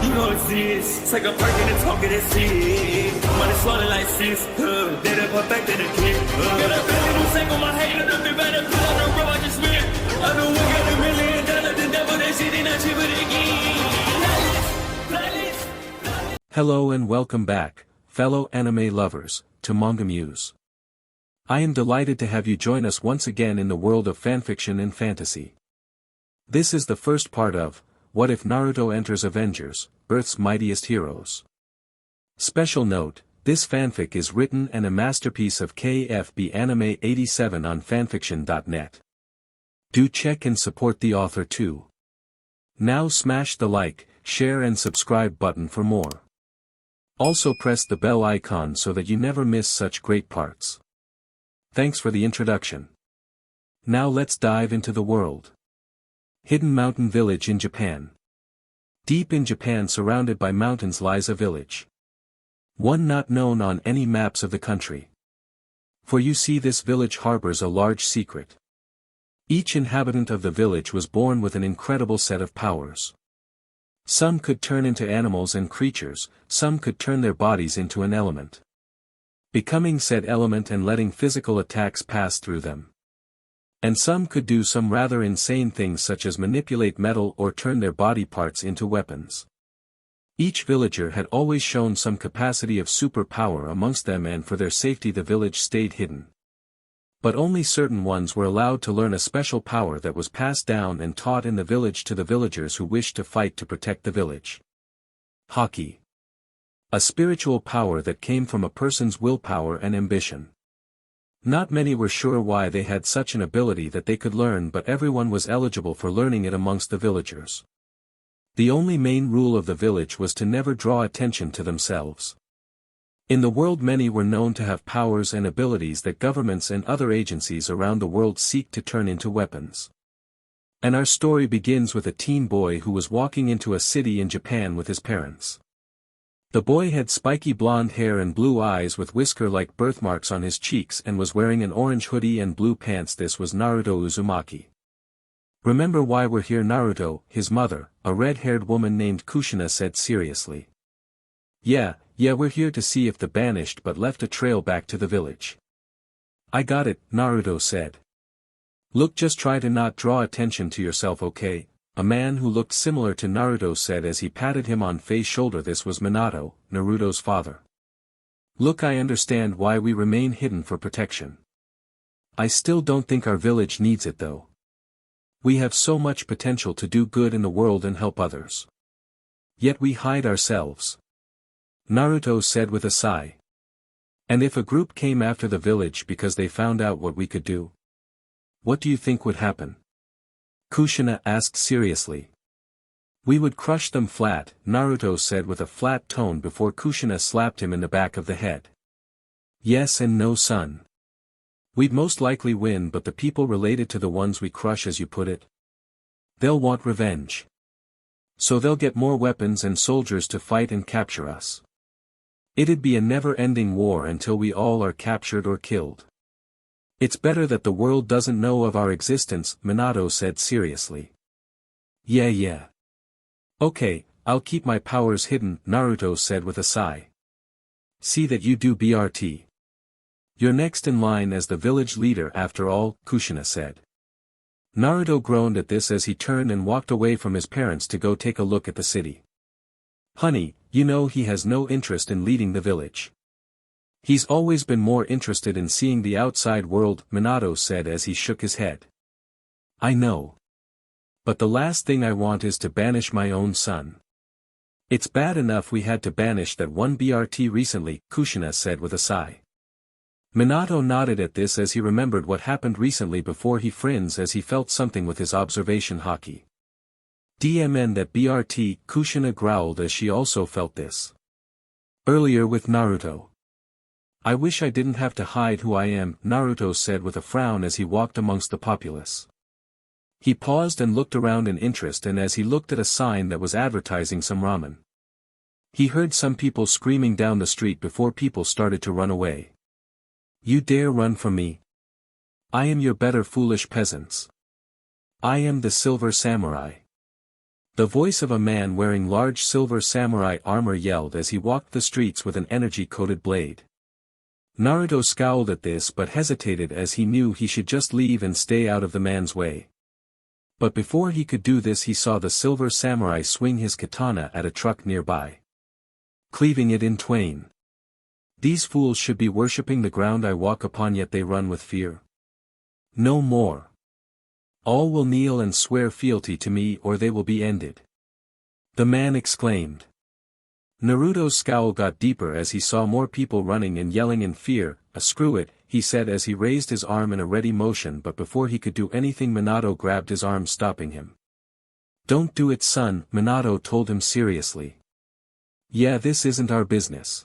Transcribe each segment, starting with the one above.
You know it's this. Take a perk and a talk of that shit. Money swallowing like sis. Did it perfect in the kid. Got a billion who sang on my head. Look me better put on the road I just spent. I know we got $1 million. The devil that shit ain't not cheaper than again. Hello and welcome back, fellow anime lovers, to MangaMuse. I am delighted to have you join us once again in the world of fanfiction and fantasy. This is the first part of What If Naruto Enters Avengers, Earth's Mightiest Heroes. Special note, this fanfic is written and a masterpiece of KFB Anime 87 on fanfiction.net. Do check and support the author too. Now smash the like, share and subscribe button for more. Also press the bell icon so that you never miss such great parts. Thanks for the introduction. Now let's dive into the world. Hidden Mountain Village in Japan. Deep in Japan, surrounded by mountains, lies a village. One not known on any maps of the country. For you see, this village harbors a large secret. Each inhabitant of the village was born with an incredible set of powers. Some could turn into animals and creatures, some could turn their bodies into an element, becoming said element and letting physical attacks pass through them. And some could do some rather insane things such as manipulate metal or turn their body parts into weapons. Each villager had always shown some capacity of superpower amongst them, and for their safety the village stayed hidden. But only certain ones were allowed to learn a special power that was passed down and taught in the village to the villagers who wished to fight to protect the village. Haki. A spiritual power that came from a person's willpower and ambition. Not many were sure why they had such an ability that they could learn, but everyone was eligible for learning it amongst the villagers. The only main rule of the village was to never draw attention to themselves. In the world many were known to have powers and abilities that governments and other agencies around the world seek to turn into weapons. And our story begins with a teen boy who was walking into a city in Japan with his parents. The boy had spiky blonde hair and blue eyes with whisker-like birthmarks on his cheeks and was wearing an orange hoodie and blue pants. This was Naruto Uzumaki. "Remember why we're here, Naruto?" his mother, a red-haired woman named Kushina, said seriously. Yeah, we're here to see if the banished but left a trail back to the village." "I got it," Naruto said. "Look, just try to not draw attention to yourself, okay?" A man who looked similar to Naruto said as he patted him on face shoulder. This was Minato, Naruto's father. "Look, I understand why we remain hidden for protection. I still don't think our village needs it though. We have so much potential to do good in the world and help others. Yet we hide ourselves," Naruto said with a sigh. "And if a group came after the village because they found out what we could do? What do you think would happen?" Kushina asked seriously. "We would crush them flat," Naruto said with a flat tone before Kushina slapped him in the back of the head. "Yes and no, son. We'd most likely win, but the people related to the ones we crush, as you put it, they'll want revenge. So they'll get more weapons and soldiers to fight and capture us. It'd be a never-ending war until we all are captured or killed. It's better that the world doesn't know of our existence," Minato said seriously. Yeah. Okay, I'll keep my powers hidden," Naruto said with a sigh. "See that you do, BRT. You're next in line as the village leader after all," Kushina said. Naruto groaned at this as he turned and walked away from his parents to go take a look at the city. "Honey, you know he has no interest in leading the village. He's always been more interested in seeing the outside world," Minato said as he shook his head. "I know. But the last thing I want is to banish my own son. It's bad enough we had to banish that one BRT recently," Kushina said with a sigh. Minato nodded at this as he remembered what happened recently before he frowned as he felt something with his observation haki. "DMN that BRT," Kushina growled as she also felt this. "Earlier with Naruto. I wish I didn't have to hide who I am," Naruto said with a frown as he walked amongst the populace. He paused and looked around in interest, and as he looked at a sign that was advertising some ramen, he heard some people screaming down the street before people started to run away. "You dare run from me? I am your better, foolish peasants. I am the Silver Samurai. The voice of a man wearing large silver samurai armor yelled as he walked the streets with an energy-coated blade. Naruto scowled at this but hesitated as he knew he should just leave and stay out of the man's way. But before he could do this he saw the silver samurai swing his katana at a truck nearby, cleaving it in twain. These fools should be worshipping the ground I walk upon, yet they run with fear. No more. All will kneel and swear fealty to me or they will be ended, the man exclaimed. Naruto's scowl got deeper as he saw more people running and yelling in fear. Screw it, he said as he raised his arm in a ready motion, but before he could do anything Minato grabbed his arm, stopping him. Don't do it, son, Minato told him seriously. Yeah, this isn't our business.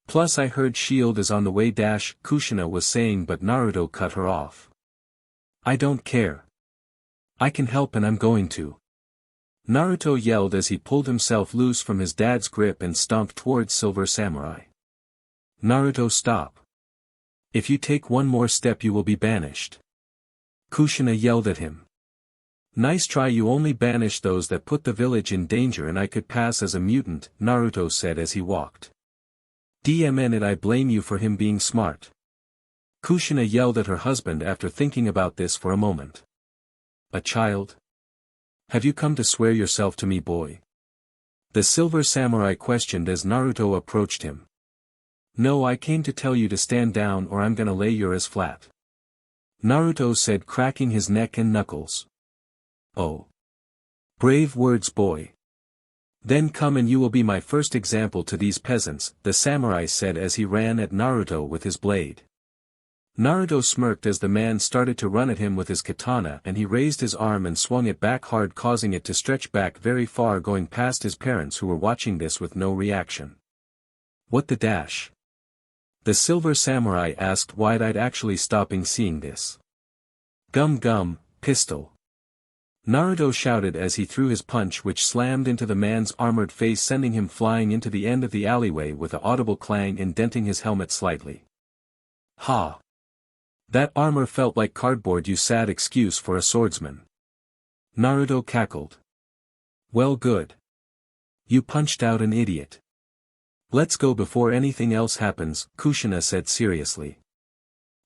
Plus I heard Shield is on the way, Kushina was saying, but Naruto cut her off. I don't care. I can help and I'm going to. Naruto yelled as he pulled himself loose from his dad's grip and stomped towards Silver Samurai. Naruto, stop. If you take one more step you will be banished. Kushina yelled at him. Nice try, you only banish those that put the village in danger and I could pass as a mutant, Naruto said as he walked. Dmn it, I blame you for him being smart. Kushina yelled at her husband after thinking about this for a moment. A child? Have you come to swear yourself to me, boy? The Silver Samurai questioned as Naruto approached him. No, I came to tell you to stand down or I'm gonna lay your ass flat. Naruto said, cracking his neck and knuckles. Oh. Brave words, boy. Then come and you will be my first example to these peasants, the samurai said as he ran at Naruto with his blade. Naruto smirked as the man started to run at him with his katana, and he raised his arm and swung it back hard, causing it to stretch back very far, going past his parents who were watching this with no reaction. What the dash? The Silver Samurai asked, wide-eyed, actually stopping seeing this. Gum gum, pistol. Naruto shouted as he threw his punch, which slammed into the man's armored face, sending him flying into the end of the alleyway with an audible clang, indenting his helmet slightly. Ha! That armor felt like cardboard, you sad excuse for a swordsman. Naruto cackled. Well, good. You punched out an idiot. Let's go before anything else happens, Kushina said seriously.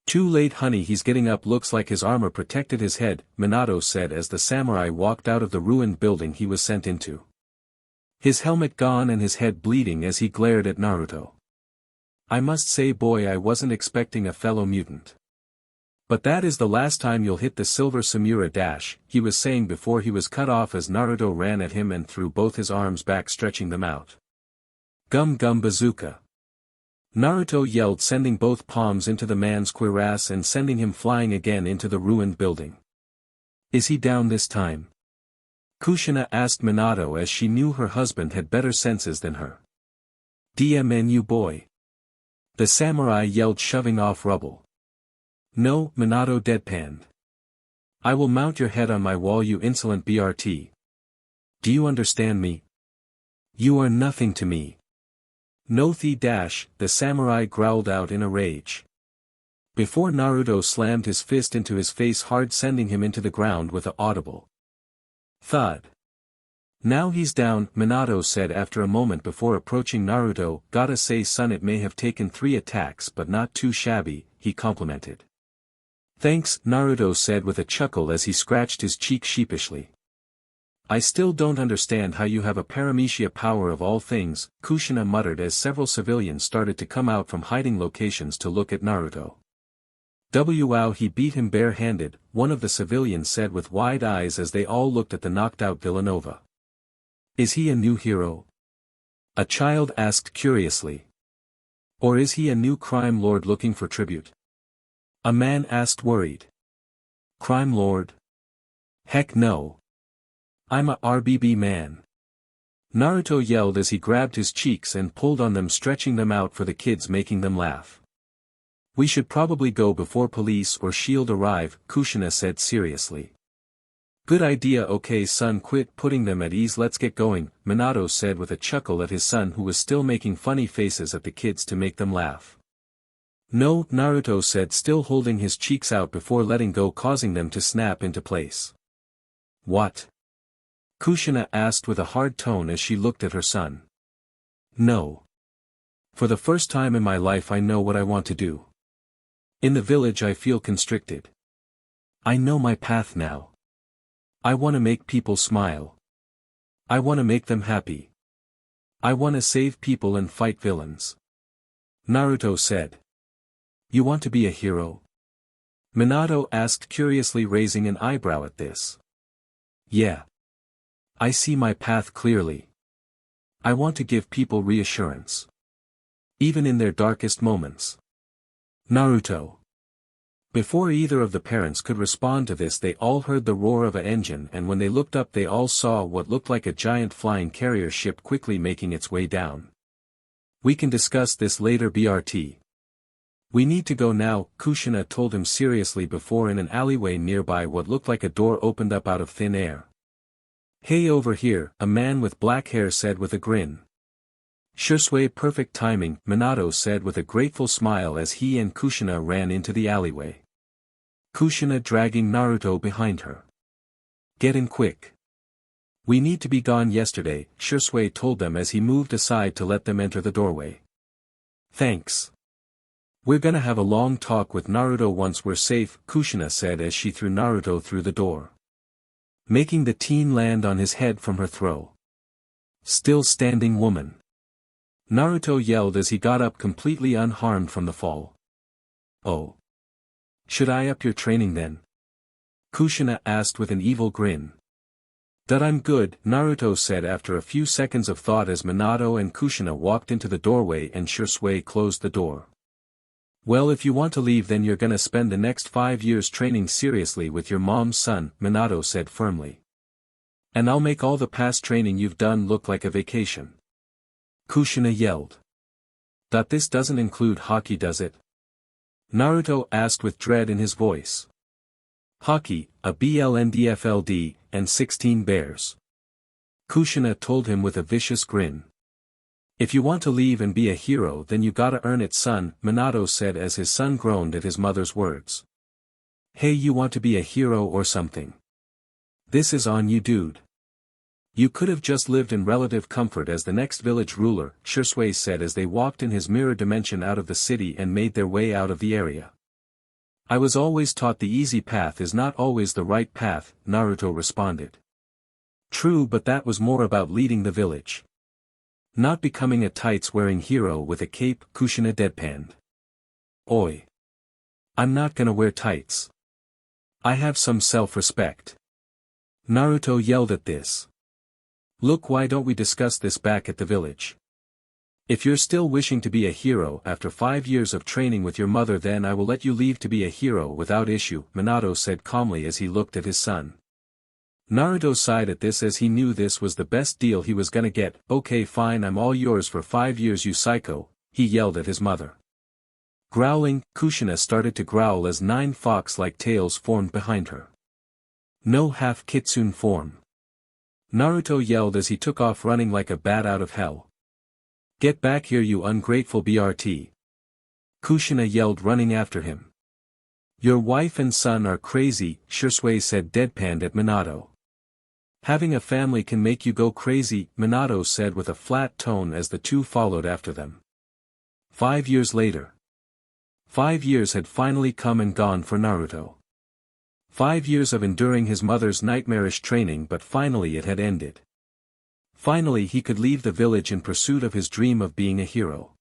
Too late, honey, he's getting up, looks like his armor protected his head, Minato said as the samurai walked out of the ruined building he was sent into. His helmet gone and his head bleeding as he glared at Naruto. I must say, boy, I wasn't expecting a fellow mutant. But that is the last time you'll hit the Silver Samurai dash, he was saying before he was cut off as Naruto ran at him and threw both his arms back, stretching them out. Gum gum bazooka. Naruto yelled, sending both palms into the man's cuirass and sending him flying again into the ruined building. Is he down this time? Kushina asked Minato as she knew her husband had better senses than her. DMNU, boy. The samurai yelled, shoving off rubble. No, Minato deadpanned. I will mount your head on my wall, you insolent BRT. Do you understand me? You are nothing to me. No the dash, the samurai growled out in a rage. Before Naruto slammed his fist into his face hard, sending him into the ground with a audible thud. Now he's down, Minato said after a moment before approaching Naruto. Gotta say, son, it may have taken 3 attacks but not too shabby, he complimented. Thanks, Naruto said with a chuckle as he scratched his cheek sheepishly. I still don't understand how you have a paramecia power of all things, Kushina muttered as several civilians started to come out from hiding locations to look at Naruto. Wow, he beat him bare-handed, one of the civilians said with wide eyes as they all looked at the knocked-out Villanova. Is he a new hero? A child asked curiously. Or is he a new crime lord looking for tribute? A man asked worried. Crime lord? Heck no. I'm a RBB man. Naruto yelled as he grabbed his cheeks and pulled on them, stretching them out for the kids, making them laugh. We should probably go before police or shield arrive, Kushina said seriously. Good idea, okay son, quit putting them at ease, let's get going, Minato said with a chuckle at his son who was still making funny faces at the kids to make them laugh. No, Naruto said, still holding his cheeks out before letting go, causing them to snap into place. What? Kushina asked with a hard tone as she looked at her son. No. For the first time in my life I know what I want to do. In the village I feel constricted. I know my path now. I want to make people smile. I want to make them happy. I want to save people and fight villains. Naruto said. You want to be a hero? Minato asked curiously, raising an eyebrow at this. Yeah. I see my path clearly. I want to give people reassurance. Even in their darkest moments. Naruto. Before either of the parents could respond to this, they all heard the roar of an engine, and when they looked up they all saw what looked like a giant flying carrier ship quickly making its way down. We can discuss this later, BRT. We need to go now, Kushina told him seriously before in an alleyway nearby what looked like a door opened up out of thin air. Hey, over here, a man with black hair said with a grin. Sure, perfect timing, Minato said with a grateful smile as he and Kushina ran into the alleyway. Kushina dragging Naruto behind her. Get in quick. We need to be gone yesterday, Sure told them as he moved aside to let them enter the doorway. Thanks. We're gonna have a long talk with Naruto once we're safe, Kushina said as she threw Naruto through the door. Making the teen land on his head from her throw. Still standing woman. Naruto yelled as he got up completely unharmed from the fall. Oh. Should I up your training then? Kushina asked with an evil grin. That I'm good, Naruto said after a few seconds of thought as Minato and Kushina walked into the doorway and Sure closed the door. Well, if you want to leave then you're gonna spend the next 5 years training seriously with your mom's son, Minato said firmly. And I'll make all the past training you've done look like a vacation. Kushina yelled. That this doesn't include hockey, does it? Naruto asked with dread in his voice. Hockey, a BLNDFLD, and 16 bears. Kushina told him with a vicious grin. If you want to leave and be a hero then you gotta earn it, son, Minato said as his son groaned at his mother's words. Hey, you want to be a hero or something? This is on you, dude. You could have just lived in relative comfort as the next village ruler, Sure said as they walked in his mirror dimension out of the city and made their way out of the area. I was always taught the easy path is not always the right path, Naruto responded. True, but that was more about leading the village. Not becoming a tights-wearing hero with a cape, Kushina deadpanned. Oi. I'm not gonna wear tights. I have some self-respect. Naruto yelled at this. Look, why don't we discuss this back at the village? If you're still wishing to be a hero after 5 years of training with your mother then I will let you leave to be a hero without issue, Minato said calmly as he looked at his son. Naruto sighed at this as he knew this was the best deal he was gonna get. Okay fine, I'm all yours for 5 years, you psycho, he yelled at his mother. Growling, Kushina started to growl as 9 fox-like tails formed behind her. No half kitsune form. Naruto yelled as he took off running like a bat out of hell. Get back here, you ungrateful BRT. Kushina yelled running after him. Your wife and son are crazy, Sure said deadpanned at Minato. Having a family can make you go crazy, Minato said with a flat tone as the two followed after them. 5 years later. 5 years had finally come and gone for Naruto. 5 years of enduring his mother's nightmarish training, but finally it had ended. Finally he could leave the village in pursuit of his dream of being a hero.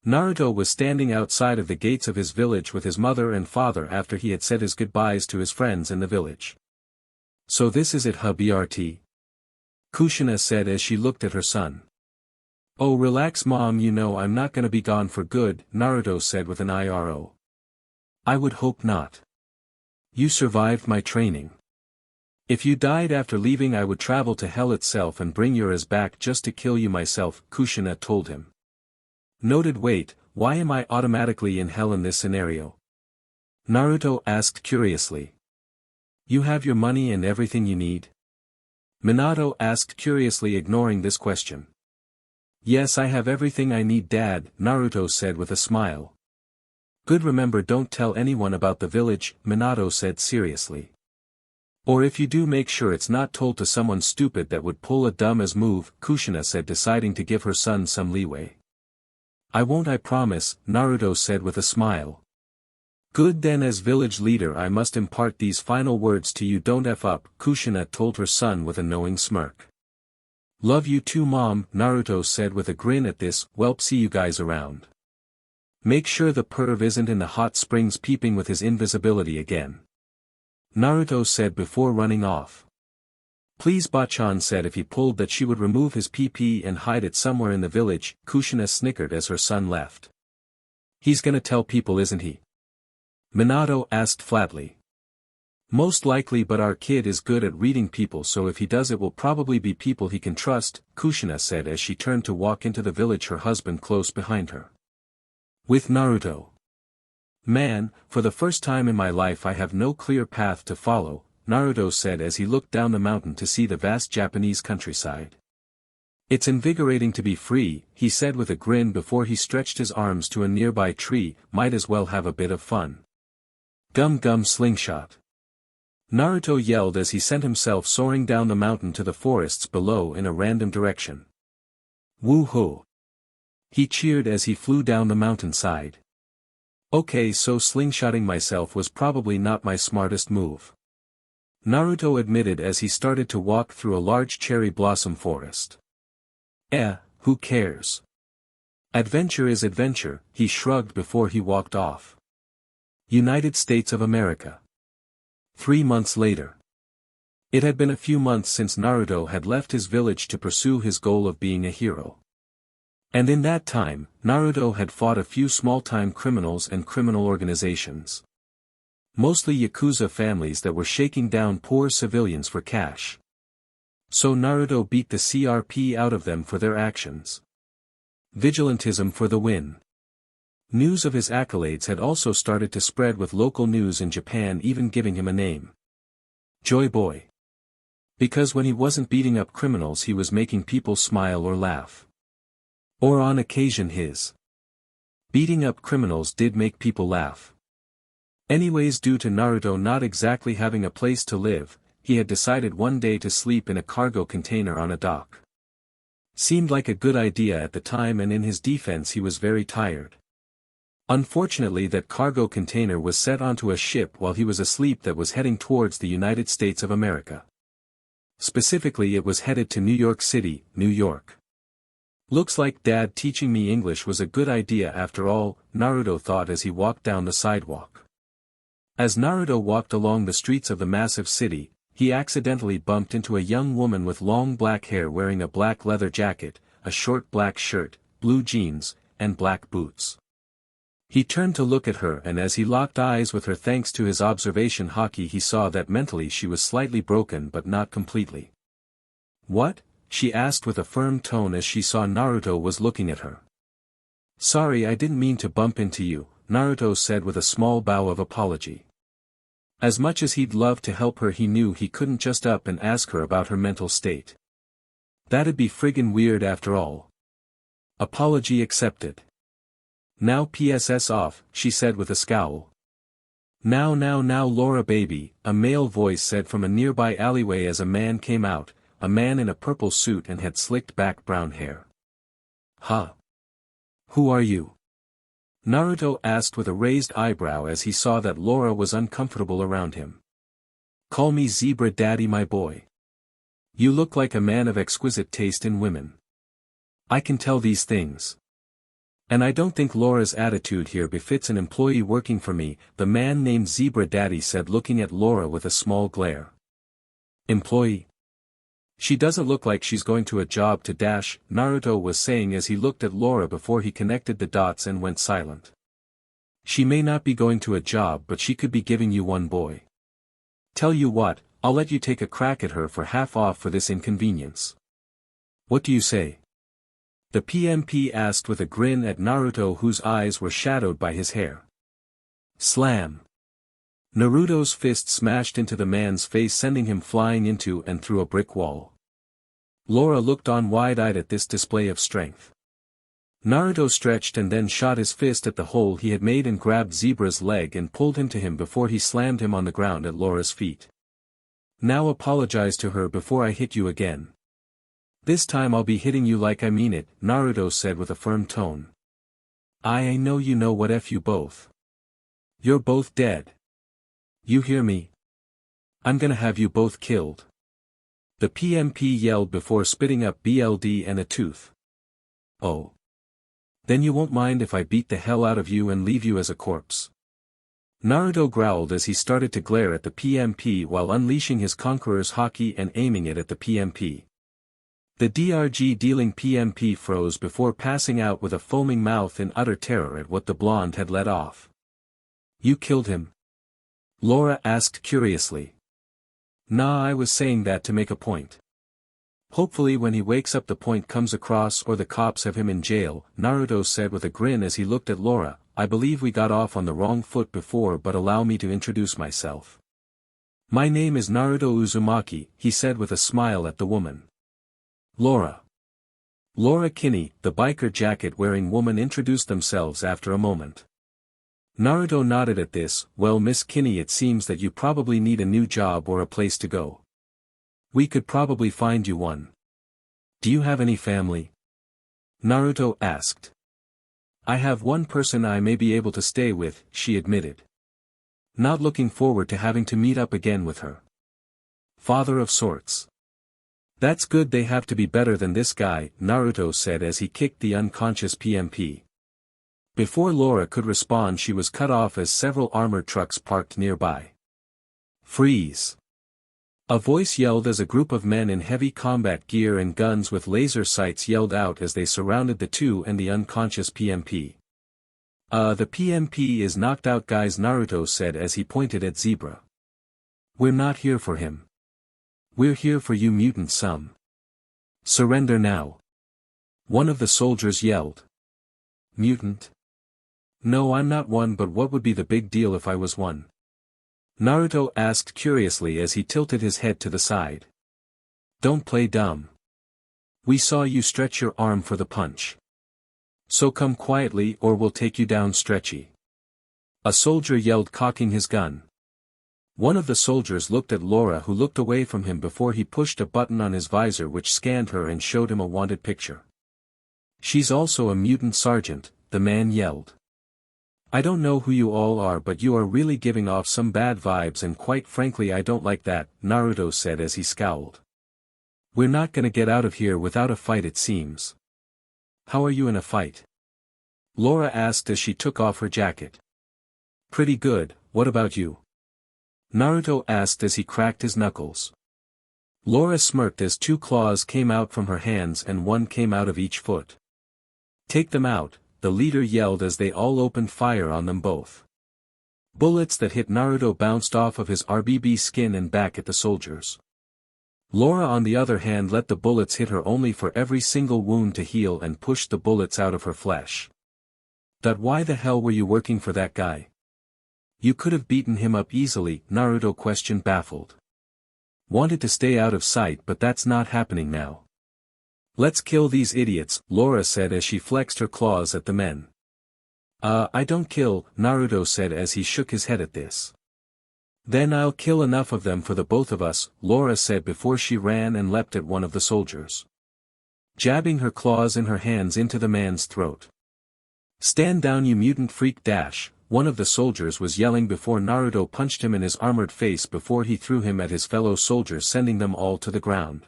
Naruto was standing outside of the gates of his village with his mother and father after he had said his goodbyes to his friends in the village. So this is it, huh, BRT? Kushina said as she looked at her son. Oh, relax mom, you know I'm not gonna be gone for good, Naruto said with an IRO. I would hope not. You survived my training. If you died after leaving I would travel to hell itself and bring yours back just to kill you myself, Kushina told him. Noted. Wait, why am I automatically in hell in this scenario? Naruto asked curiously. You have your money and everything you need? Minato asked curiously, ignoring this question. Yes, I have everything I need, Dad, Naruto said with a smile. Good, remember don't tell anyone about the village, Minato said seriously. Or if you do, make sure it's not told to someone stupid that would pull a dumb as move, Kushina said, deciding to give her son some leeway. I won't, I promise, Naruto said with a smile. Good, then as village leader I must impart these final words to you. Don't F up, Kushina told her son with a knowing smirk. Love you too, Mom, Naruto said with a grin at this. Welp, see you guys around. Make sure the perv isn't in the hot springs peeping with his invisibility again, Naruto said before running off. Please, Bachan said if he pulled that she would remove his PP and hide it somewhere in the village. Kushina snickered as her son left. He's gonna tell people, isn't he? Minato asked flatly. Most likely, but our kid is good at reading people, so if he does it will probably be people he can trust, Kushina said as she turned to walk into the village, her husband close behind her. With Naruto. Man, for the first time in my life I have no clear path to follow, Naruto said as he looked down the mountain to see the vast Japanese countryside. It's invigorating to be free, he said with a grin before he stretched his arms to a nearby tree. Might as well have a bit of fun. Gum gum slingshot. Naruto yelled as he sent himself soaring down the mountain to the forests below in a random direction. Woo-hoo! He cheered as he flew down the mountainside. Okay, so slingshotting myself was probably not my smartest move, Naruto admitted as he started to walk through a large cherry blossom forest. Who cares? Adventure is adventure, he shrugged before he walked off. United States of America. 3 months later. It had been a few months since Naruto had left his village to pursue his goal of being a hero. And in that time, Naruto had fought a few small-time criminals and criminal organizations. Mostly Yakuza families that were shaking down poor civilians for cash. So Naruto beat the CRP out of them for their actions. Vigilantism for the win. News of his accolades had also started to spread, with local news in Japan even giving him a name. Joy Boy. Because when he wasn't beating up criminals he was making people smile or laugh. Or on occasion his beating up criminals did make people laugh. Anyways, due to Naruto not exactly having a place to live, he had decided one day to sleep in a cargo container on a dock. Seemed like a good idea at the time, and in his defense he was very tired. Unfortunately, that cargo container was set onto a ship while he was asleep that was heading towards the United States of America. Specifically, it was headed to New York City, New York. Looks like Dad teaching me English was a good idea after all, Naruto thought as he walked down the sidewalk. As Naruto walked along the streets of the massive city, he accidentally bumped into a young woman with long black hair wearing a black leather jacket, a short black shirt, blue jeans, and black boots. He turned to look at her, and as he locked eyes with her thanks to his observation haki, he saw that mentally she was slightly broken but not completely. What? She asked with a firm tone as she saw Naruto was looking at her. Sorry, I didn't mean to bump into you, Naruto said with a small bow of apology. As much as he'd love to help her, he knew he couldn't just up and ask her about her mental state. That'd be friggin' weird after all. Apology accepted. Now PSS off, she said with a scowl. Now Laura baby, a male voice said from a nearby alleyway as a man came out, a man in a purple suit and had slicked back brown hair. Huh? Who are you? Naruto asked with a raised eyebrow as he saw that Laura was uncomfortable around him. Call me Zebra Daddy, my boy. You look like a man of exquisite taste in women. I can tell these things. And I don't think Laura's attitude here befits an employee working for me, the man named Zebra Daddy said, looking at Laura with a small glare. Employee? She doesn't look like she's going to a job to dash, Naruto was saying as he looked at Laura before he connected the dots and went silent. She may not be going to a job, but she could be giving you one, boy. Tell you what, I'll let you take a crack at her for half off for this inconvenience. What do you say? The PMP asked with a grin at Naruto, whose eyes were shadowed by his hair. Slam. Naruto's fist smashed into the man's face, sending him flying into and through a brick wall. Laura looked on wide-eyed at this display of strength. Naruto stretched and then shot his fist at the hole he had made and grabbed Zebra's leg and pulled him to him before he slammed him on the ground at Laura's feet. Now apologize to her before I hit you again. This time I'll be hitting you like I mean it, Naruto said with a firm tone. I know you know what F you both. You're both dead. You hear me? I'm gonna have you both killed. The PMP yelled before spitting up BLD and a tooth. Oh. Then you won't mind if I beat the hell out of you and leave you as a corpse. Naruto growled as he started to glare at the PMP while unleashing his conqueror's haki and aiming it at the PMP. The DRG dealing PMP froze before passing out with a foaming mouth in utter terror at what the blonde had let off. You killed him? Laura asked curiously. Nah, I was saying that to make a point. Hopefully when he wakes up the point comes across or the cops have him in jail, Naruto said with a grin as he looked at Laura. I believe we got off on the wrong foot before, but allow me to introduce myself. My name is Naruto Uzumaki, he said with a smile at the woman. Laura. Laura Kinney, the biker jacket-wearing woman introduced themselves after a moment. Naruto nodded at this. Well, Miss Kinney, it seems that you probably need a new job or a place to go. We could probably find you one. Do you have any family? Naruto asked. I have one person I may be able to stay with, she admitted. Not looking forward to having to meet up again with her. Father of sorts. That's good, they have to be better than this guy, Naruto said as he kicked the unconscious PMP. Before Laura could respond, she was cut off as several armored trucks parked nearby. Freeze! A voice yelled as a group of men in heavy combat gear and guns with laser sights yelled out as they surrounded the two and the unconscious PMP. The PMP is knocked out, guys, Naruto said as he pointed at Zebra. We're not here for him. We're here for you, mutant scum. Surrender now. One of the soldiers yelled. Mutant? No, I'm not one, but what would be the big deal if I was one? Naruto asked curiously as he tilted his head to the side. Don't play dumb. We saw you stretch your arm for the punch. So come quietly or we'll take you down, Stretchy. A soldier yelled, cocking his gun. One of the soldiers looked at Laura, who looked away from him before he pushed a button on his visor which scanned her and showed him a wanted picture. She's also a mutant, sergeant, the man yelled. I don't know who you all are, but you are really giving off some bad vibes, and quite frankly I don't like that, Naruto said as he scowled. We're not gonna get out of here without a fight, it seems. How are you in a fight? Laura asked as she took off her jacket. Pretty good, what about you? Naruto asked as he cracked his knuckles. Laura smirked as two claws came out from her hands and one came out of each foot. Take them out, the leader yelled as they all opened fire on them both. Bullets that hit Naruto bounced off of his RBB skin and back at the soldiers. Laura on the other hand let the bullets hit her only for every single wound to heal and pushed the bullets out of her flesh. Why the hell were you working for that guy? You could have beaten him up easily, Naruto questioned, baffled. Wanted to stay out of sight, but that's not happening now. Let's kill these idiots, Laura said as she flexed her claws at the men. I don't kill, Naruto said as he shook his head at this. Then I'll kill enough of them for the both of us, Laura said before she ran and leapt at one of the soldiers. Jabbing her claws in her hands into the man's throat. Stand down, you mutant freak, dash, one of the soldiers was yelling before Naruto punched him in his armored face before he threw him at his fellow soldiers, sending them all to the ground.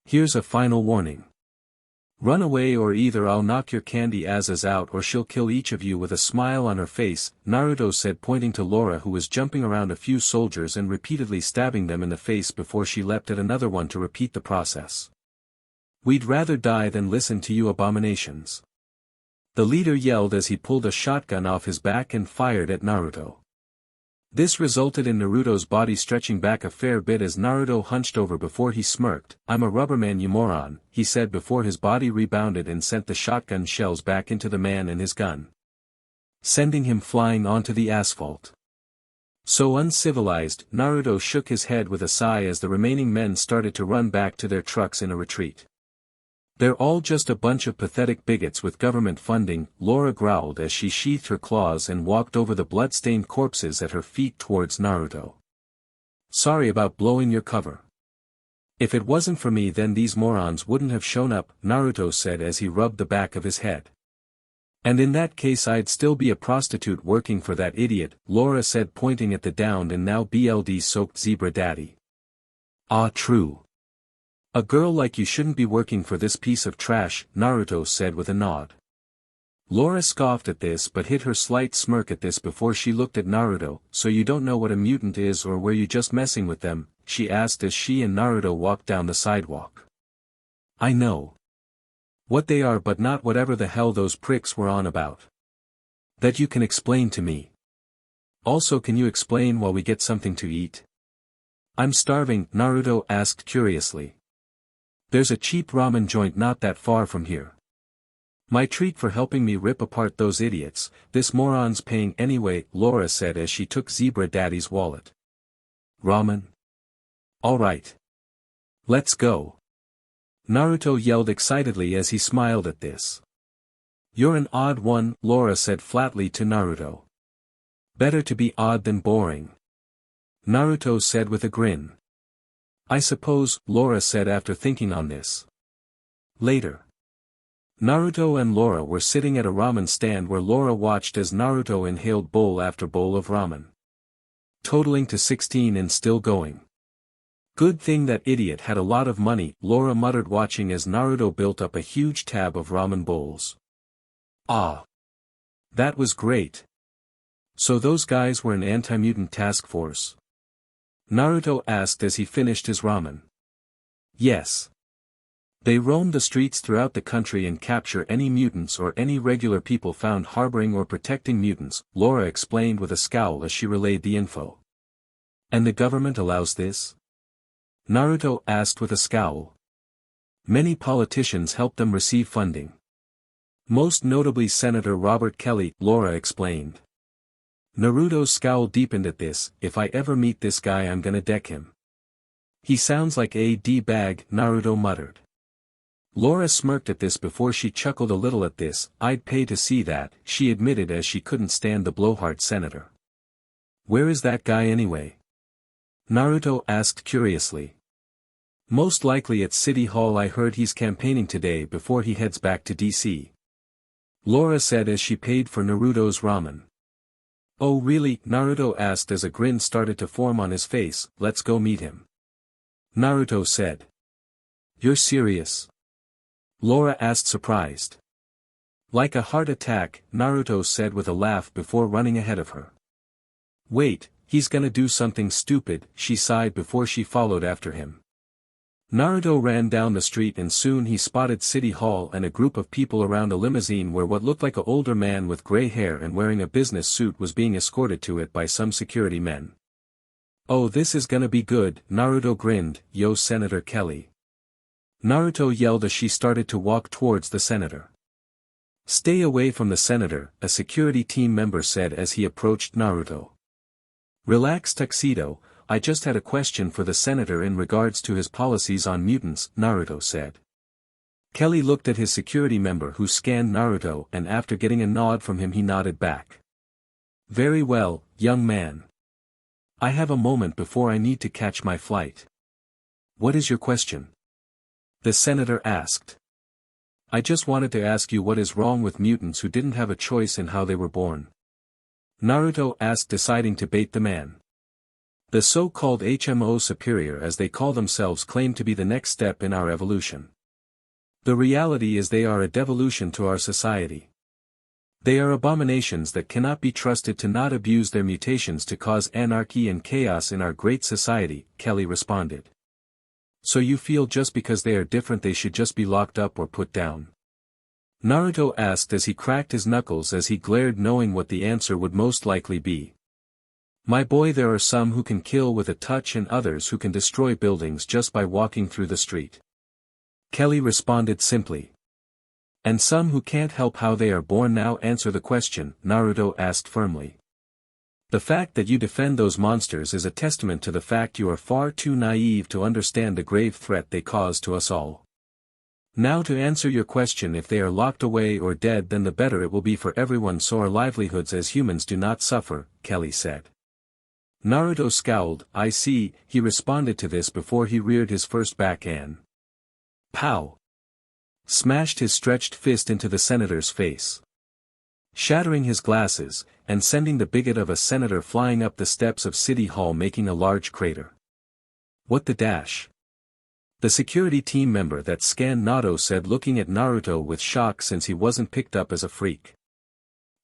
Here's a final warning. Run away or either I'll knock your candy asses out or she'll kill each of you, with a smile on her face, Naruto said pointing to Laura, who was jumping around a few soldiers and repeatedly stabbing them in the face before she leapt at another one to repeat the process. We'd rather die than listen to you abominations. The leader yelled as he pulled a shotgun off his back and fired at Naruto. This resulted in Naruto's body stretching back a fair bit as Naruto hunched over before he smirked. I'm a rubberman, you moron, he said before his body rebounded and sent the shotgun shells back into the man and his gun, sending him flying onto the asphalt. So uncivilized, Naruto shook his head with a sigh as the remaining men started to run back to their trucks in a retreat. They're all just a bunch of pathetic bigots with government funding, Laura growled as she sheathed her claws and walked over the blood-stained corpses at her feet towards Naruto. Sorry about blowing your cover. If it wasn't for me then these morons wouldn't have shown up, Naruto said as he rubbed the back of his head. And in that case I'd still be a prostitute working for that idiot, Laura said pointing at the downed and now blood-soaked zebra daddy. Ah, true. A girl like you shouldn't be working for this piece of trash, Naruto said with a nod. Laura scoffed at this but hid her slight smirk at this before she looked at Naruto. So you don't know what a mutant is, or were you just messing with them? She asked as she and Naruto walked down the sidewalk. I know what they are, but not whatever the hell those pricks were on about. That you can explain to me. Also, can you explain while we get something to eat? I'm starving, Naruto asked curiously. There's a cheap ramen joint not that far from here. My treat for helping me rip apart those idiots. This moron's paying anyway, Laura said as she took Zebra Daddy's wallet. Ramen? Alright. Let's go. Naruto yelled excitedly as he smiled at this. You're an odd one, Laura said flatly to Naruto. Better to be odd than boring. Naruto said with a grin. I suppose, Laura said after thinking on this. Later. Naruto and Laura were sitting at a ramen stand where Laura watched as Naruto inhaled bowl after bowl of ramen. Totaling to 16 and still going. Good thing that idiot had a lot of money, Laura muttered watching as Naruto built up a huge tab of ramen bowls. Ah. That was great. So those guys were an anti-mutant task force? Naruto asked as he finished his ramen. Yes. They roamed the streets throughout the country and capture any mutants or any regular people found harboring or protecting mutants, Laura explained with a scowl as she relayed the info. And the government allows this? Naruto asked with a scowl. Many politicians help them receive funding. Most notably Senator Robert Kelly, Laura explained. Naruto's scowl deepened at this. If I ever meet this guy I'm gonna deck him. He sounds like a D-bag, Naruto muttered. Laura smirked at this before she chuckled a little at this. I'd pay to see that, she admitted as she couldn't stand the blowhard senator. Where is that guy anyway? Naruto asked curiously. Most likely at City Hall. I heard he's campaigning today before he heads back to DC. Laura said as she paid for Naruto's ramen. Oh really? Naruto asked as a grin started to form on his face. Let's go meet him. Naruto said. You're serious? Laura asked surprised. Like a heart attack, Naruto said with a laugh before running ahead of her. Wait, he's gonna do something stupid, she sighed before she followed after him. Naruto ran down the street and soon he spotted City Hall and a group of people around a limousine where what looked like an older man with gray hair and wearing a business suit was being escorted to it by some security men. Oh, this is gonna be good, Naruto grinned. Yo, Senator Kelly. Naruto yelled as she started to walk towards the senator. Stay away from the senator, a security team member said as he approached Naruto. Relax, Tuxedo, I just had a question for the senator in regards to his policies on mutants, Naruto said. Kelly looked at his security member who scanned Naruto and after getting a nod from him he nodded back. Very well, young man. I have a moment before I need to catch my flight. What is your question? The senator asked. I just wanted to ask you what is wrong with mutants who didn't have a choice in how they were born. Naruto asked, deciding to bait the man. The so-called HMO superior as they call themselves claim to be the next step in our evolution. The reality is they are a devolution to our society. They are abominations that cannot be trusted to not abuse their mutations to cause anarchy and chaos in our great society, Kelly responded. So you feel just because they are different they should just be locked up or put down? Naruto asked as he cracked his knuckles as he glared knowing what the answer would most likely be. My boy, there are some who can kill with a touch and others who can destroy buildings just by walking through the street. Kelly responded simply. And some who can't help how they are born. Now answer the question, Naruto asked firmly. The fact that you defend those monsters is a testament to the fact you are far too naive to understand the grave threat they cause to us all. Now to answer your question, if they are locked away or dead then the better it will be for everyone so our livelihoods as humans do not suffer, Kelly said. Naruto scowled. "I see," he responded to this before he reared his first backhand. Pow! Smashed his stretched fist into the senator's face, shattering his glasses, and sending the bigot of a senator flying up the steps of City Hall, making a large crater. "What the dash?" the security team member that scanned Naruto said, looking at Naruto with shock since he wasn't picked up as a freak.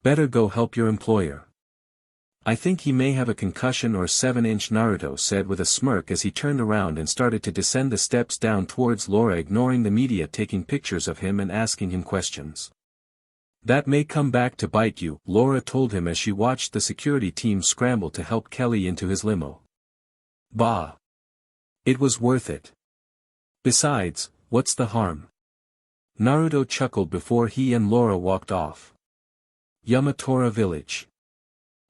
"Better go help your employer. I think he may have a concussion or 7-inch," Naruto said with a smirk as he turned around and started to descend the steps down towards Laura, ignoring the media taking pictures of him and asking him questions. "That may come back to bite you," Laura told him as she watched the security team scramble to help Kelly into his limo. "Bah! It was worth it. Besides, what's the harm?" Naruto chuckled before he and Laura walked off. Yamatora Village.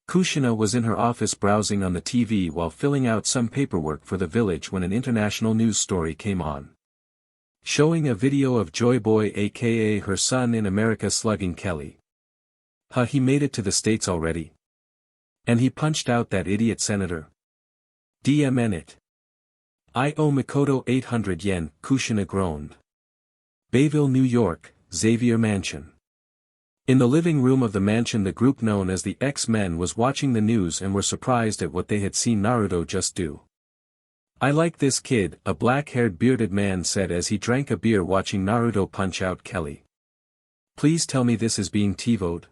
Kushina was in her office browsing on the TV while filling out some paperwork for the village when an international news story came on, showing a video of Joy Boy, aka her son in America, slugging Kelly. He made it to the States already? And he punched out that idiot senator? DMN it. I owe Mikoto 800 yen, Kushina groaned. Bayville, New York, Xavier Mansion. In the living room of the mansion, the group known as the X-Men was watching the news and were surprised at what they had seen Naruto just do. "I like this kid," a black-haired bearded man said as he drank a beer watching Naruto punch out Kelly. "Please tell me this is being TiVo'd?"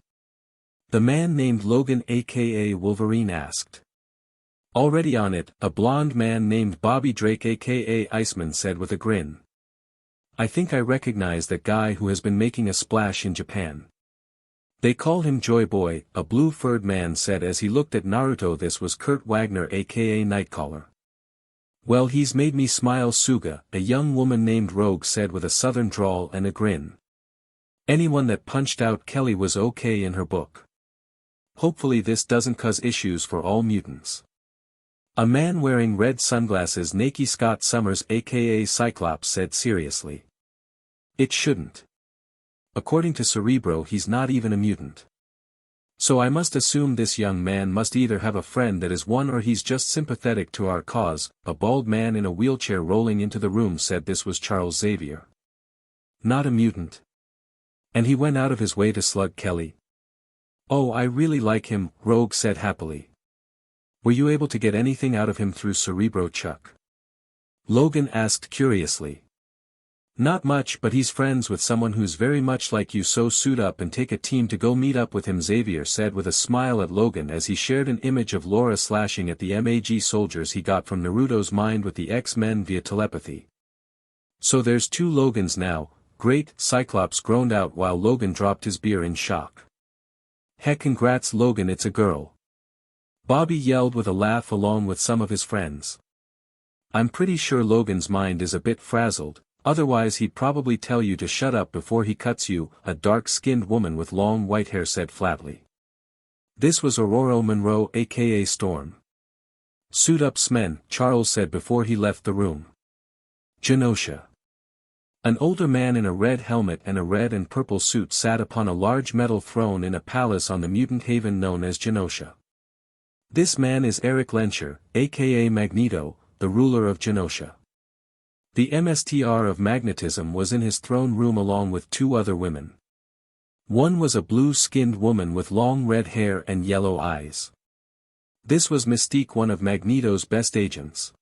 the man named Logan aka Wolverine asked. "Already on it," a blonde man named Bobby Drake aka Iceman said with a grin. "I think I recognize that guy who has been making a splash in Japan. They call him Joy Boy," a blue-furred man said as he looked at Naruto. "This was Kurt Wagner aka Nightcaller." "Well, he's made me smile," Suga, a young woman named Rogue said with a southern drawl and a grin. "Anyone that punched out Kelly was okay in her book. Hopefully this doesn't cause issues for all mutants." A man wearing red sunglasses, Nakey Scott Summers aka Cyclops, said seriously. "It shouldn't. According to Cerebro, he's not even a mutant. So I must assume this young man must either have a friend that is one or he's just sympathetic to our cause." A bald man in a wheelchair rolling into the room said this was Charles Xavier. "Not a mutant. And he went out of his way to slug Kelly? Oh, I really like him," Rogue said happily. "Were you able to get anything out of him through Cerebro, Chuck?" Logan asked curiously. "Not much, but he's friends with someone who's very much like you, so suit up and take a team to go meet up with him," Xavier said with a smile at Logan as he shared an image of Laura slashing at the MAG soldiers he got from Naruto's mind with the X-Men via telepathy. "So there's 2 Logans now, great," Cyclops groaned out while Logan dropped his beer in shock. "Heck, congrats Logan, it's a girl," Bobby yelled with a laugh along with some of his friends. "I'm pretty sure Logan's mind is a bit frazzled. Otherwise he'd probably tell you to shut up before he cuts you," a dark-skinned woman with long white hair said flatly. This was Aurora Monroe aka Storm. "Suit up, Smen," Charles said before he left the room. Genosha. An older man in a red helmet and a red and purple suit sat upon a large metal throne in a palace on the mutant haven known as Genosha. This man is Eric Lencher, aka Magneto, the ruler of Genosha. The MSTR of magnetism was in his throne room along with 2 other women. One was a blue-skinned woman with long red hair and yellow eyes. This was Mystique, one of Magneto's best agents.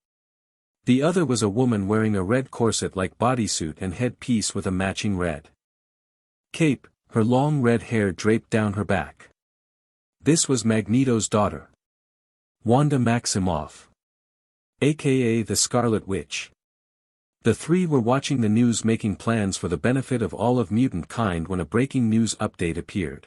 The other was a woman wearing a red corset-like bodysuit and headpiece with a matching red cape, her long red hair draped down her back. This was Magneto's daughter, Wanda Maximoff, aka the Scarlet Witch. The 3 were watching the news, making plans for the benefit of all of mutant kind when a breaking news update appeared.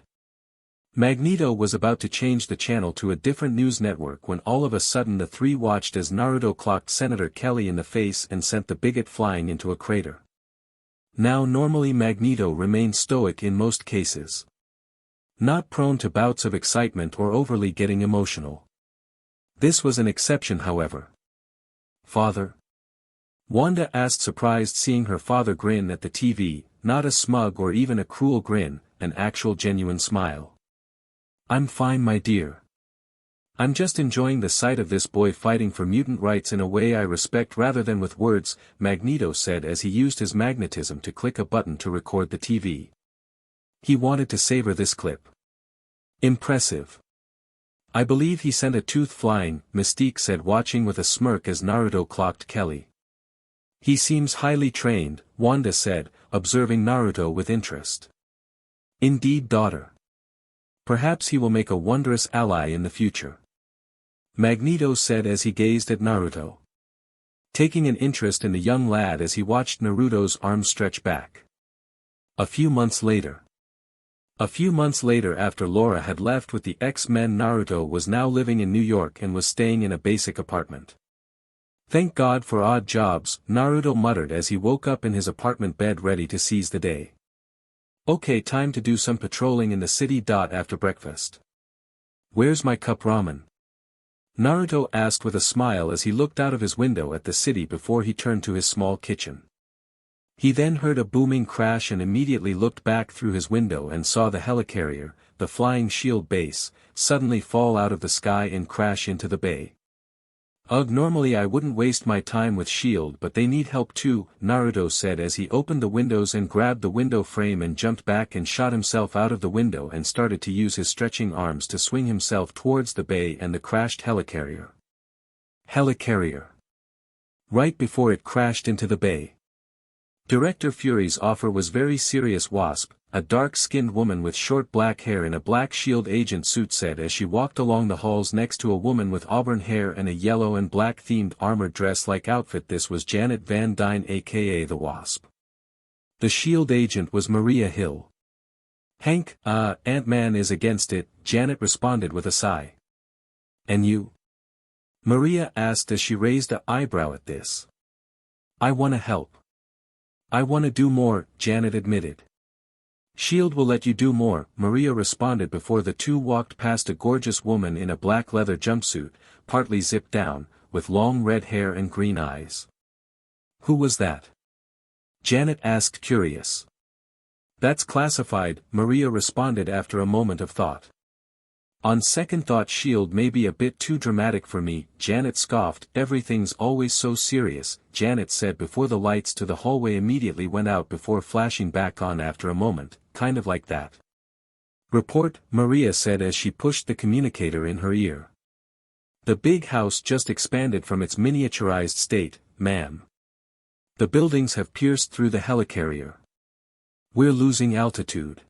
Magneto was about to change the channel to a different news network when all of a sudden the 3 watched as Naruto clocked Senator Kelly in the face and sent the bigot flying into a crater. Now normally Magneto remained stoic in most cases, not prone to bouts of excitement or overly getting emotional. This was an exception, however. "Father?" Wanda asked, surprised seeing her father grin at the TV, not a smug or even a cruel grin, an actual genuine smile. "I'm fine, my dear. I'm just enjoying the sight of this boy fighting for mutant rights in a way I respect rather than with words, Magneto said as he used his magnetism to click a button to record the TV. He wanted to savor this clip. Impressive. I believe he sent a tooth flying, Mystique said watching with a smirk as Naruto clocked Kelly. He seems highly trained, Wanda said, observing Naruto with interest. Indeed, daughter. Perhaps he will make a wondrous ally in the future. Magneto said as he gazed at Naruto. Taking an interest in the young lad as he watched Naruto's arms stretch back. A few months later, after Laura had left with the X-Men, Naruto was now living in New York and was staying in a basic apartment. Thank God for odd jobs, Naruto muttered as he woke up in his apartment bed ready to seize the day. Okay, time to do some patrolling in the city. After breakfast. Where's my cup ramen? Naruto asked with a smile as he looked out of his window at the city before he turned to his small kitchen. He then heard a booming crash and immediately looked back through his window and saw the helicarrier, the flying shield base, suddenly fall out of the sky and crash into the bay. Ugh, normally I wouldn't waste my time with shield, but they need help too, Naruto said as he opened the windows and grabbed the window frame and jumped back and shot himself out of the window and started to use his stretching arms to swing himself towards the bay and the crashed helicarrier. Right before it crashed into the bay. Director Fury's offer was very serious. Wasp, a dark-skinned woman with short black hair in a black SHIELD agent suit said as she walked along the halls next to a woman with auburn hair and a yellow and black themed armored dress-like outfit. This was Janet Van Dyne aka the Wasp. The SHIELD agent was Maria Hill. Hank, Ant-Man is against it, Janet responded with a sigh. And you? Maria asked as she raised an eyebrow at this. I wanna help. I wanna do more, Janet admitted. SHIELD will let you do more, Maria responded before the two walked past a gorgeous woman in a black leather jumpsuit, partly zipped down, with long red hair and green eyes. Who was that? Janet asked curious. That's classified, Maria responded after a moment of thought. On second thought, SHIELD may be a bit too dramatic for me, Janet scoffed. Everything's always so serious, Janet said before the lights to the hallway immediately went out before flashing back on after a moment, kind of like that. Report, Maria said as she pushed the communicator in her ear. The big house just expanded from its miniaturized state, ma'am. The buildings have pierced through the helicarrier. We're losing altitude.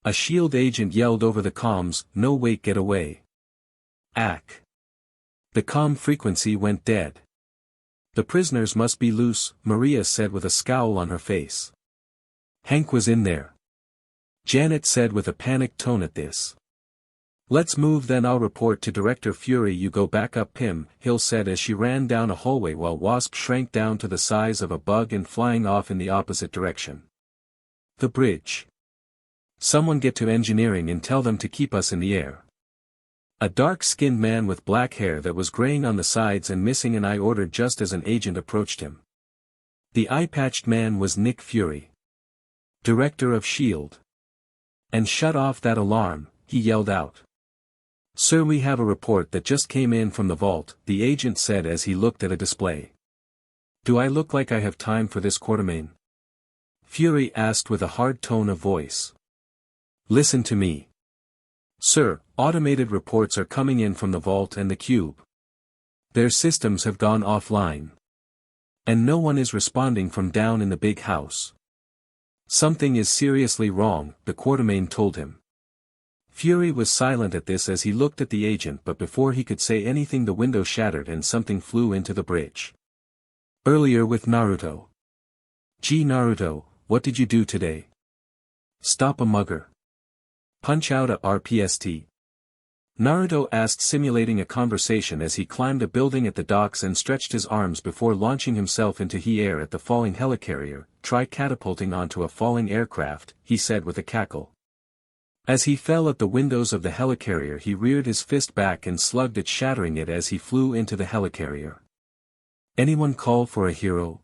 A SHIELD agent yelled over the comms, no wait, get away. Ack. The comm frequency went dead. The prisoners must be loose, Maria said with a scowl on her face. Hank was in there. Janet said with a panicked tone at this. Let's move then, I'll report to Director Fury. You go back up, Pym, Hill said as she ran down a hallway while Wasp shrank down to the size of a bug and flying off in the opposite direction. The bridge. Someone get to engineering and tell them to keep us in the air. A dark-skinned man with black hair that was graying on the sides and missing an eye ordered just as an agent approached him. The eye-patched man was Nick Fury, director of SHIELD. And shut off that alarm, he yelled out. Sir, we have a report that just came in from the vault, the agent said as he looked at a display. Do I look like I have time for this, Quartermain? Fury asked with a hard tone of voice. Listen to me. Sir, automated reports are coming in from the vault and the cube. Their systems have gone offline. And no one is responding from down in the big house. Something is seriously wrong, the Quartermain told him. Fury was silent at this as he looked at the agent, but before he could say anything the window shattered and something flew into the bridge. Earlier with Naruto. Gee Naruto, what did you do today? Stop a mugger. Punch out a RPST? Naruto asked, simulating a conversation as he climbed a building at the docks and stretched his arms before launching himself into air at the falling helicarrier. Try catapulting onto a falling aircraft, he said with a cackle. As he fell at the windows of the helicarrier, he reared his fist back and slugged it, shattering it as he flew into the helicarrier. Anyone call for a hero?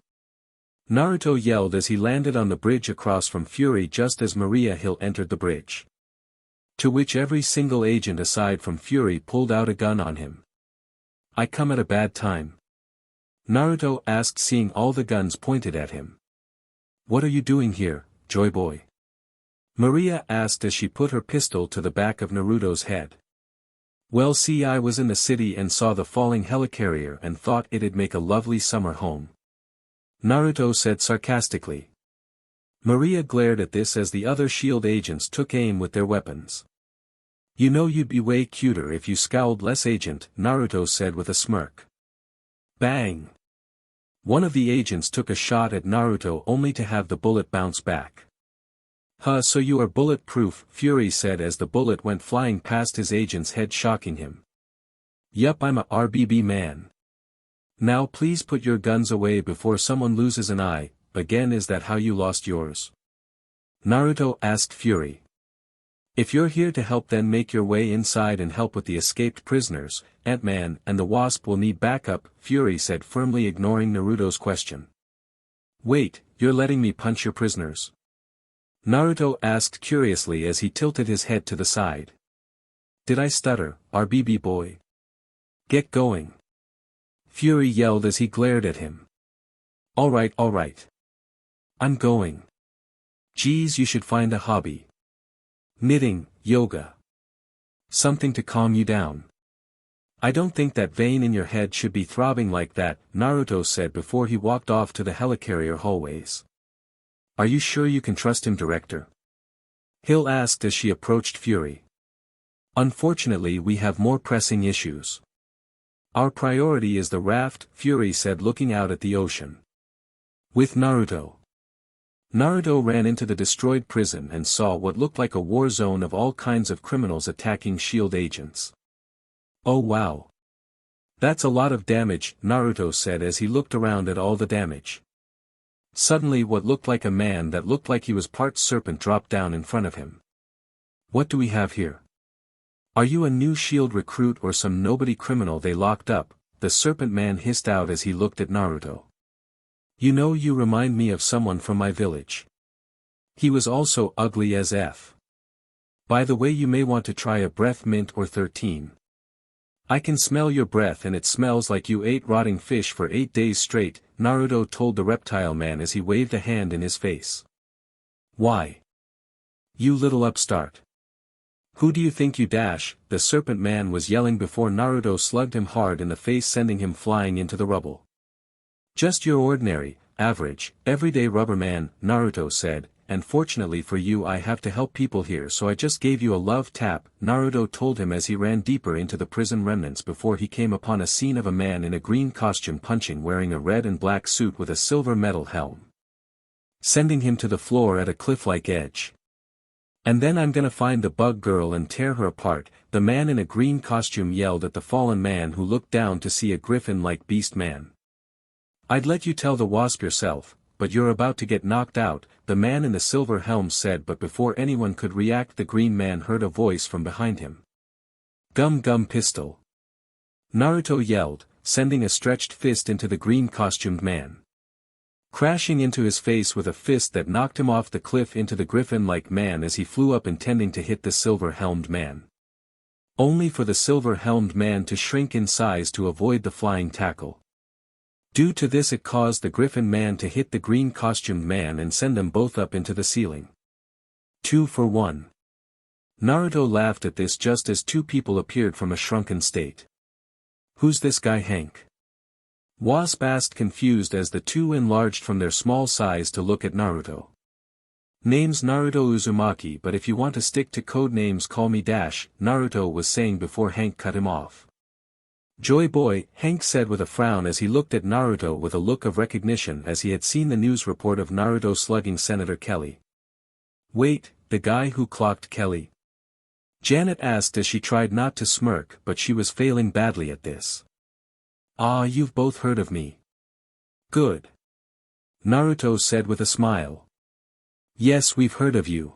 Naruto yelled as he landed on the bridge across from Fury just as Maria Hill entered the bridge. To which every single agent aside from Fury pulled out a gun on him. I come at a bad time? Naruto asked, seeing all the guns pointed at him. What are you doing here, Joy Boy? Maria asked as she put her pistol to the back of Naruto's head. Well, see, I was in the city and saw the falling helicarrier and thought it'd make a lovely summer home. Naruto said sarcastically. Maria glared at this as the other SHIELD agents took aim with their weapons. You know you'd be way cuter if you scowled less, Agent, Naruto said with a smirk. Bang! One of the agents took a shot at Naruto only to have the bullet bounce back. Huh, so you are bulletproof, Fury said as the bullet went flying past his agent's head, shocking him. Yup, I'm a RBB man. Now please put your guns away before someone loses an eye. Again, is that how you lost yours? Naruto asked Fury. If you're here to help, then make your way inside and help with the escaped prisoners. Ant-Man and the Wasp will need backup, Fury said, firmly ignoring Naruto's question. Wait, you're letting me punch your prisoners? Naruto asked curiously as he tilted his head to the side. Did I stutter, RBB boy? Get going. Fury yelled as he glared at him. Alright. I'm going. Geez, you should find a hobby. Knitting, yoga. Something to calm you down. I don't think that vein in your head should be throbbing like that, Naruto said before he walked off to the helicarrier hallways. Are you sure you can trust him, Director? Hill asked as she approached Fury. Unfortunately, we have more pressing issues. Our priority is the raft, Fury said, looking out at the ocean. With Naruto. Naruto ran into the destroyed prison and saw what looked like a war zone of all kinds of criminals attacking SHIELD agents. Oh wow. That's a lot of damage, Naruto said as he looked around at all the damage. Suddenly what looked like a man that looked like he was part serpent dropped down in front of him. What do we have here? Are you a new SHIELD recruit or some nobody criminal they locked up? The serpent man hissed out as he looked at Naruto. You know, you remind me of someone from my village. He was also ugly as F. By the way, you may want to try a breath mint or 13. I can smell your breath and it smells like you ate rotting fish for 8 days straight, Naruto told the reptile man as he waved a hand in his face. Why? You little upstart. Who do you think you dash? The serpent man was yelling before Naruto slugged him hard in the face, sending him flying into the rubble. Just your ordinary, average, everyday rubber man, Naruto said, and fortunately for you I have to help people here, so I just gave you a love tap, Naruto told him as he ran deeper into the prison remnants before he came upon a scene of a man in a green costume punching, wearing a red and black suit with a silver metal helm, sending him to the floor at a cliff-like edge. And then I'm gonna find the bug girl and tear her apart, the man in a green costume yelled at the fallen man who looked down to see a griffin-like beast man. I'd let you tell the Wasp yourself, but you're about to get knocked out, the man in the silver helm said, but before anyone could react the green man heard a voice from behind him. Gum gum pistol. Naruto yelled, sending a stretched fist into the green costumed man, crashing into his face with a fist that knocked him off the cliff into the griffin-like man as he flew up intending to hit the silver-helmed man. Only for the silver-helmed man to shrink in size to avoid the flying tackle. Due to this it caused the griffin man to hit the green costumed man and send them both up into the ceiling. 2 for 1. Naruto laughed at this just as two people appeared from a shrunken state. Who's this guy, Hank? Wasp asked, confused as the two enlarged from their small size to look at Naruto. Name's Naruto Uzumaki, but if you want to stick to code names call me Dash, Naruto was saying before Hank cut him off. Joy boy, Hank said with a frown as he looked at Naruto with a look of recognition as he had seen the news report of Naruto slugging Senator Kelly. Wait, the guy who clocked Kelly? Janet asked as she tried not to smirk, but she was failing badly at this. Ah, you've both heard of me. Good. Naruto said with a smile. Yes, we've heard of you.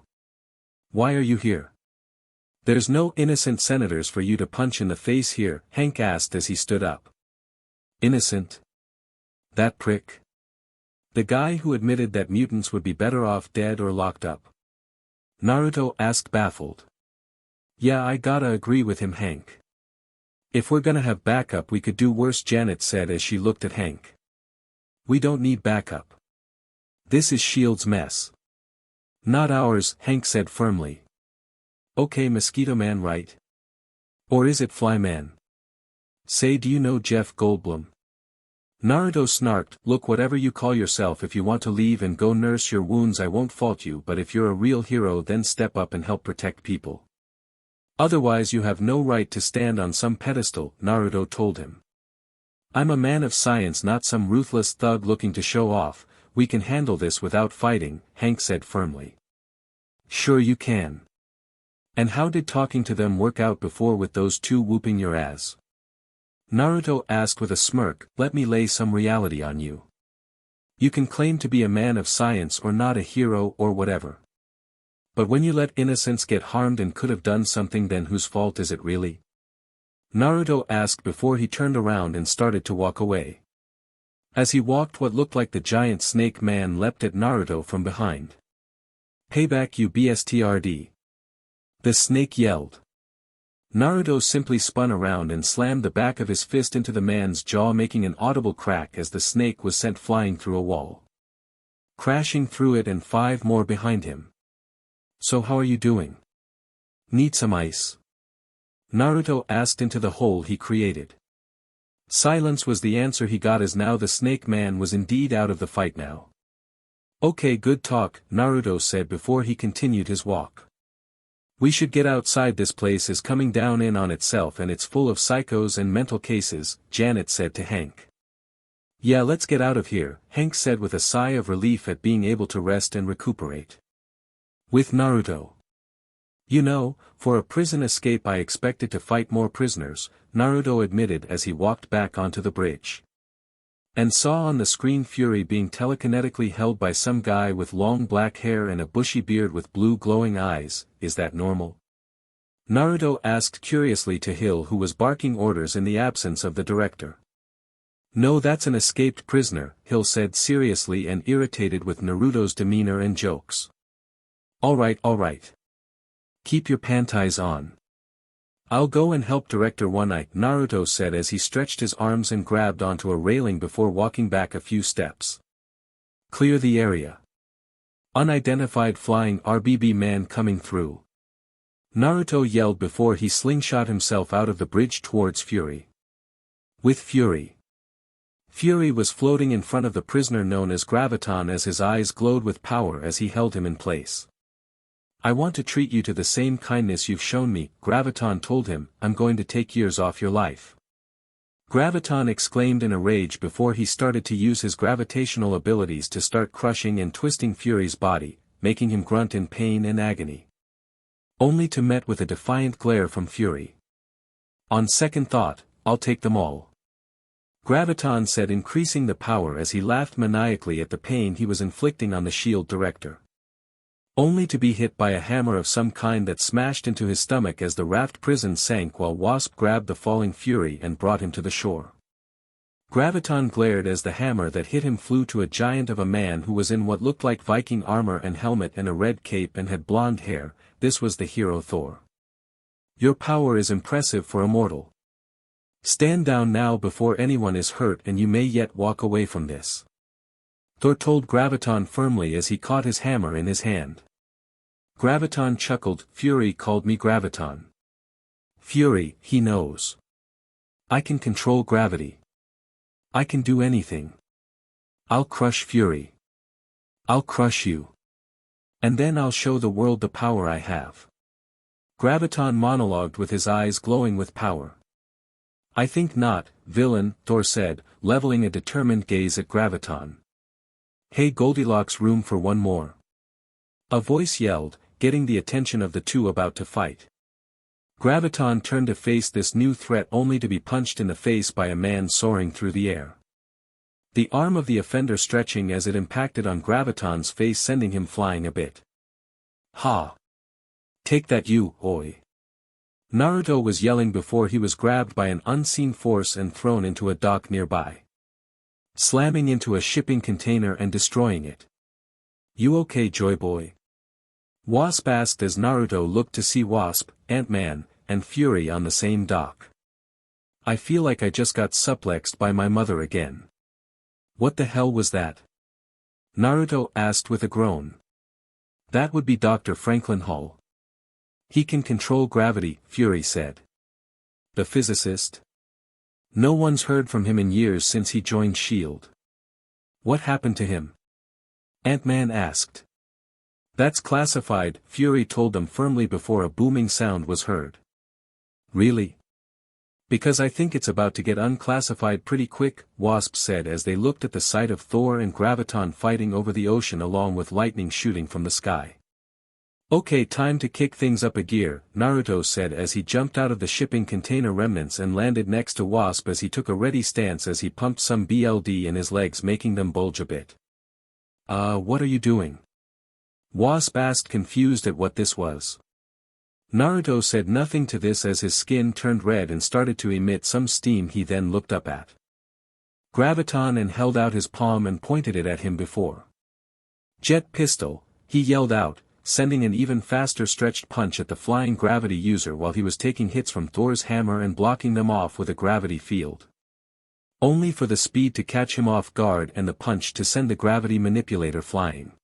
Why are you here? There's no innocent senators for you to punch in the face here, Hank asked as he stood up. Innocent? That prick? The guy who admitted that mutants would be better off dead or locked up? Naruto asked, baffled. Yeah, I gotta agree with him, Hank. If we're gonna have backup we could do worse, Janet said as she looked at Hank. We don't need backup. This is S.H.I.E.L.D.'s mess. Not ours, Hank said firmly. Okay, Mosquito Man, right? Or is it Fly Man? Say, do you know Jeff Goldblum? Naruto snarked, look, whatever you call yourself, if you want to leave and go nurse your wounds I won't fault you, but if you're a real hero then step up and help protect people. Otherwise you have no right to stand on some pedestal, Naruto told him. I'm a man of science, not some ruthless thug looking to show off. We can handle this without fighting, Hank said firmly. Sure you can. And how did talking to them work out before with those two whooping your ass? Naruto asked with a smirk, let me lay some reality on you. You can claim to be a man of science or not a hero or whatever. But when you let innocents get harmed and could have done something, then whose fault is it really? Naruto asked before he turned around and started to walk away. As he walked, what looked like the giant snake man leapt at Naruto from behind. Payback, you bastard! The snake yelled. Naruto simply spun around and slammed the back of his fist into the man's jaw, making an audible crack as the snake was sent flying through a wall. Crashing through it and 5 more behind him. So how are you doing? Need some ice? Naruto asked into the hole he created. Silence was the answer he got, as now the snake man was indeed out of the fight now. Okay, good talk, Naruto said before he continued his walk. We should get outside, this place is coming down in on itself and it's full of psychos and mental cases, Janet said to Hank. Yeah, let's get out of here, Hank said with a sigh of relief at being able to rest and recuperate. With Naruto. You know, for a prison escape I expected to fight more prisoners, Naruto admitted as he walked back onto the bridge. And saw on the screen Fury being telekinetically held by some guy with long black hair and a bushy beard with blue glowing eyes. Is that normal? Naruto asked curiously to Hill, who was barking orders in the absence of the director. No, that's an escaped prisoner, Hill said seriously and irritated with Naruto's demeanor and jokes. Alright. Keep your panties on. I'll go and help Director One-Eye, Naruto said as he stretched his arms and grabbed onto a railing before walking back a few steps. Clear the area. Unidentified flying RBB man coming through. Naruto yelled before he slingshot himself out of the bridge towards Fury. With Fury. Fury was floating in front of the prisoner known as Graviton as his eyes glowed with power as he held him in place. I want to treat you to the same kindness you've shown me, Graviton told him. I'm going to take years off your life. Graviton exclaimed in a rage before he started to use his gravitational abilities to start crushing and twisting Fury's body, making him grunt in pain and agony. Only to met with a defiant glare from Fury. On second thought, I'll take them all. Graviton said, increasing the power as he laughed maniacally at the pain he was inflicting on the S.H.I.E.L.D. director. Only to be hit by a hammer of some kind that smashed into his stomach as the raft prison sank while Wasp grabbed the falling Fury and brought him to the shore. Graviton glared as the hammer that hit him flew to a giant of a man who was in what looked like Viking armor and helmet and a red cape and had blonde hair. This was the hero Thor. Your power is impressive for a mortal. Stand down now before anyone is hurt and you may yet walk away from this. Thor told Graviton firmly as he caught his hammer in his hand. Graviton chuckled. Fury called me Graviton. Fury, he knows. I can control gravity. I can do anything. I'll crush Fury. I'll crush you. And then I'll show the world the power I have. Graviton monologued with his eyes glowing with power. I think not, villain, Thor said, leveling a determined gaze at Graviton. Hey Goldilocks, room for one more. A voice yelled, getting the attention of the two about to fight. Graviton turned to face this new threat only to be punched in the face by a man soaring through the air. The arm of the offender stretching as it impacted on Graviton's face, sending him flying a bit. Ha! Take that, you, oi! Naruto was yelling before he was grabbed by an unseen force and thrown into a dock nearby. Slamming into a shipping container and destroying it. You okay, Joy Boy? Wasp asked as Naruto looked to see Wasp, Ant-Man, and Fury on the same dock. I feel like I just got suplexed by my mother again. What the hell was that? Naruto asked with a groan. That would be Dr. Franklin Hall. He can control gravity, Fury said. The physicist? No one's heard from him in years since he joined S.H.I.E.L.D. What happened to him? Ant-Man asked. That's classified, Fury told them firmly before a booming sound was heard. Really? Because I think it's about to get unclassified pretty quick, Wasp said as they looked at the sight of Thor and Graviton fighting over the ocean along with lightning shooting from the sky. Okay, time to kick things up a gear, Naruto said as he jumped out of the shipping container remnants and landed next to Wasp as he took a ready stance as he pumped some BLD in his legs making them bulge a bit. What are you doing? Wasp asked confused at what this was. Naruto said nothing to this as his skin turned red and started to emit some steam. He then looked up at Graviton and held out his palm and pointed it at him before. Jet pistol, he yelled out, sending an even faster stretched punch at the flying gravity user while he was taking hits from Thor's hammer and blocking them off with a gravity field. Only for the speed to catch him off guard and the punch to send the gravity manipulator flying.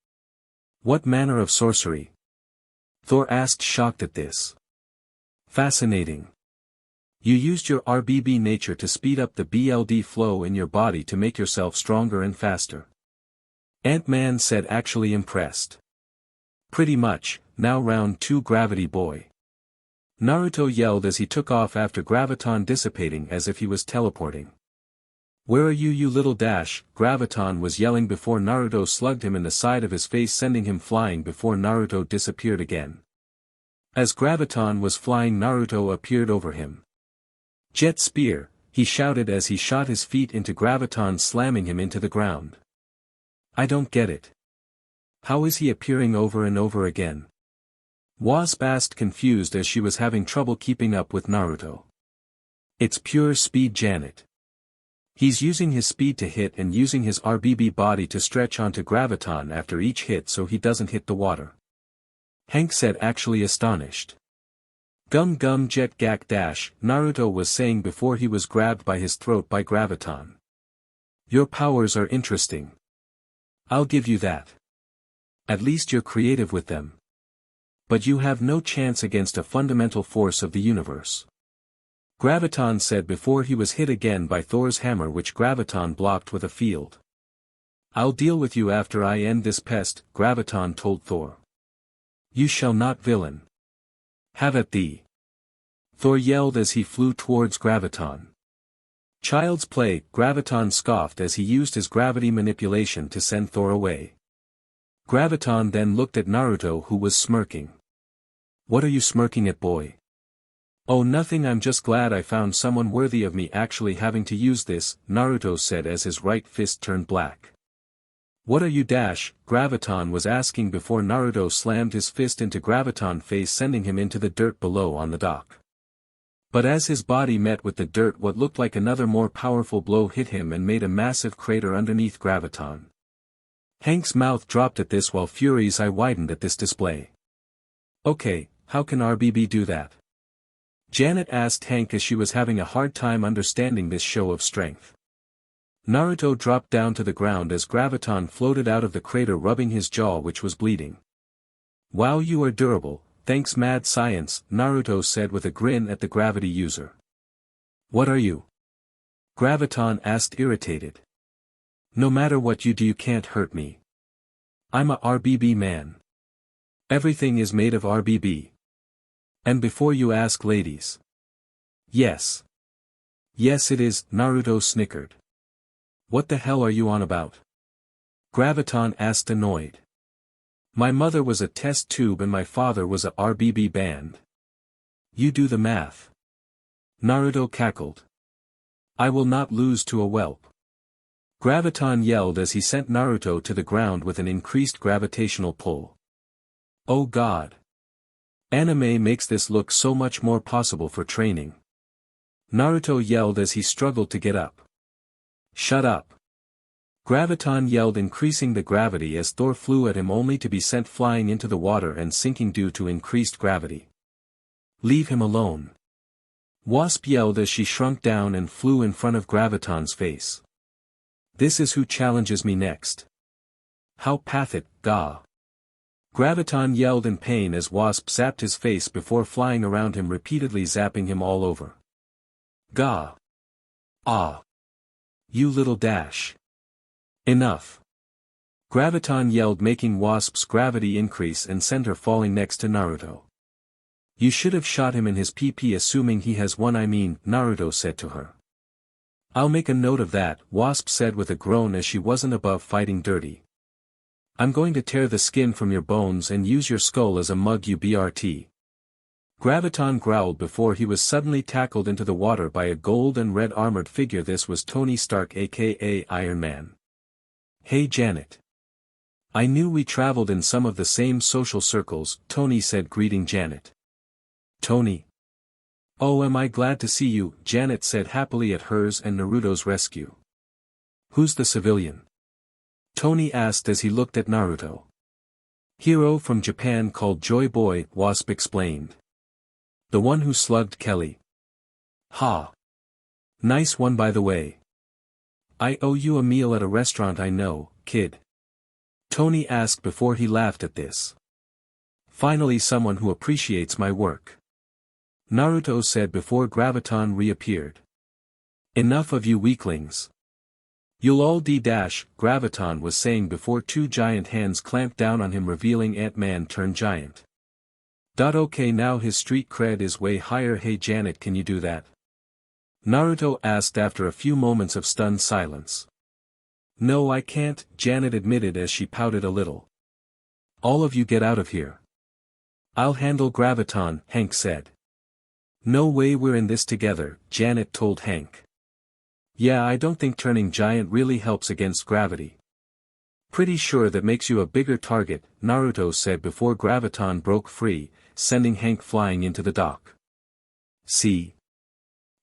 What manner of sorcery? Thor asked shocked at this. Fascinating. You used your RBB nature to speed up the BLD flow in your body to make yourself stronger and faster. Ant-Man said actually impressed. Pretty much, now round 2 gravity boy. Naruto yelled as he took off after Graviton dissipating as if he was teleporting. Where are you little dash, Graviton was yelling before Naruto slugged him in the side of his face sending him flying before Naruto disappeared again. As Graviton was flying Naruto appeared over him. Jet spear, he shouted as he shot his feet into Graviton slamming him into the ground. I don't get it. How is he appearing over and over again? Wasp asked confused as she was having trouble keeping up with Naruto. It's pure speed Janet. He's using his speed to hit and using his RBB body to stretch onto Graviton after each hit so he doesn't hit the water. Hank said actually astonished. Gum gum jet gak dash, Naruto was saying before he was grabbed by his throat by Graviton. Your powers are interesting. I'll give you that. At least you're creative with them. But you have no chance against a fundamental force of the universe. Graviton said before he was hit again by Thor's hammer which Graviton blocked with a field. I'll deal with you after I end this pest, Graviton told Thor. You shall not villain. Have at thee. Thor yelled as he flew towards Graviton. Child's play, Graviton scoffed as he used his gravity manipulation to send Thor away. Graviton then looked at Naruto who was smirking. What are you smirking at, boy? Oh, nothing, I'm just glad I found someone worthy of me actually having to use this, Naruto said as his right fist turned black. What are you dash, Graviton was asking before Naruto slammed his fist into Graviton's face sending him into the dirt below on the dock. But as his body met with the dirt what looked like another more powerful blow hit him and made a massive crater underneath Graviton. Hank's mouth dropped at this while Fury's eye widened at this display. Okay, how can RBB do that? Janet asked Hank as she was having a hard time understanding this show of strength. Naruto dropped down to the ground as Graviton floated out of the crater rubbing his jaw which was bleeding. Wow, you are durable, thanks mad science, Naruto said with a grin at the gravity user. What are you? Graviton asked irritated. No matter what you do you can't hurt me. I'm a RBB man. Everything is made of RBB. And before you ask ladies. Yes. Yes it is, Naruto snickered. What the hell are you on about? Graviton asked annoyed. My mother was a test tube and my father was a RBB band. You do the math. Naruto cackled. I will not lose to a whelp. Graviton yelled as he sent Naruto to the ground with an increased gravitational pull. Oh god. Anime makes this look so much more possible for training. Naruto yelled as he struggled to get up. Shut up. Graviton yelled, increasing the gravity as Thor flew at him, only to be sent flying into the water and sinking due to increased gravity. Leave him alone. Wasp yelled as she shrunk down and flew in front of Graviton's face. This is who challenges me next. How pathetic, gah. Graviton yelled in pain as Wasp zapped his face before flying around him, repeatedly zapping him all over. Gah. Ah. You little dash. Enough. Graviton yelled, making Wasp's gravity increase and send her falling next to Naruto. You should have shot him in his PP, assuming he has one, Naruto said to her. I'll make a note of that, Wasp said with a groan as she wasn't above fighting dirty. I'm going to tear the skin from your bones and use your skull as a mug, you BRT. Graviton growled before he was suddenly tackled into the water by a gold and red armored figure. This was Tony Stark, aka Iron Man. Hey Janet. I knew we traveled in some of the same social circles, Tony said, greeting Janet. Tony. Oh, am I glad to see you, Janet said happily at hers and Naruto's rescue. Who's the civilian? Tony asked as he looked at Naruto. Hero from Japan called Joy Boy, Wasp explained. The one who slugged Kelly. Ha. Nice one, by the way. I owe you a meal at a restaurant, I know, kid. Tony asked before he laughed at this. Finally someone who appreciates my work. Naruto said before Graviton reappeared. Enough of you weaklings. You'll all D-dash, Graviton was saying before two giant hands clamped down on him, revealing Ant-Man turned giant. Okay, now his street cred is way higher. Hey Janet, can you do that? Naruto asked after a few moments of stunned silence. No, I can't, Janet admitted as she pouted a little. All of you get out of here. I'll handle Graviton, Hank said. No way, we're in this together, Janet told Hank. Yeah, I don't think turning giant really helps against gravity. Pretty sure that makes you a bigger target, Naruto said before Graviton broke free, sending Hank flying into the dock. See?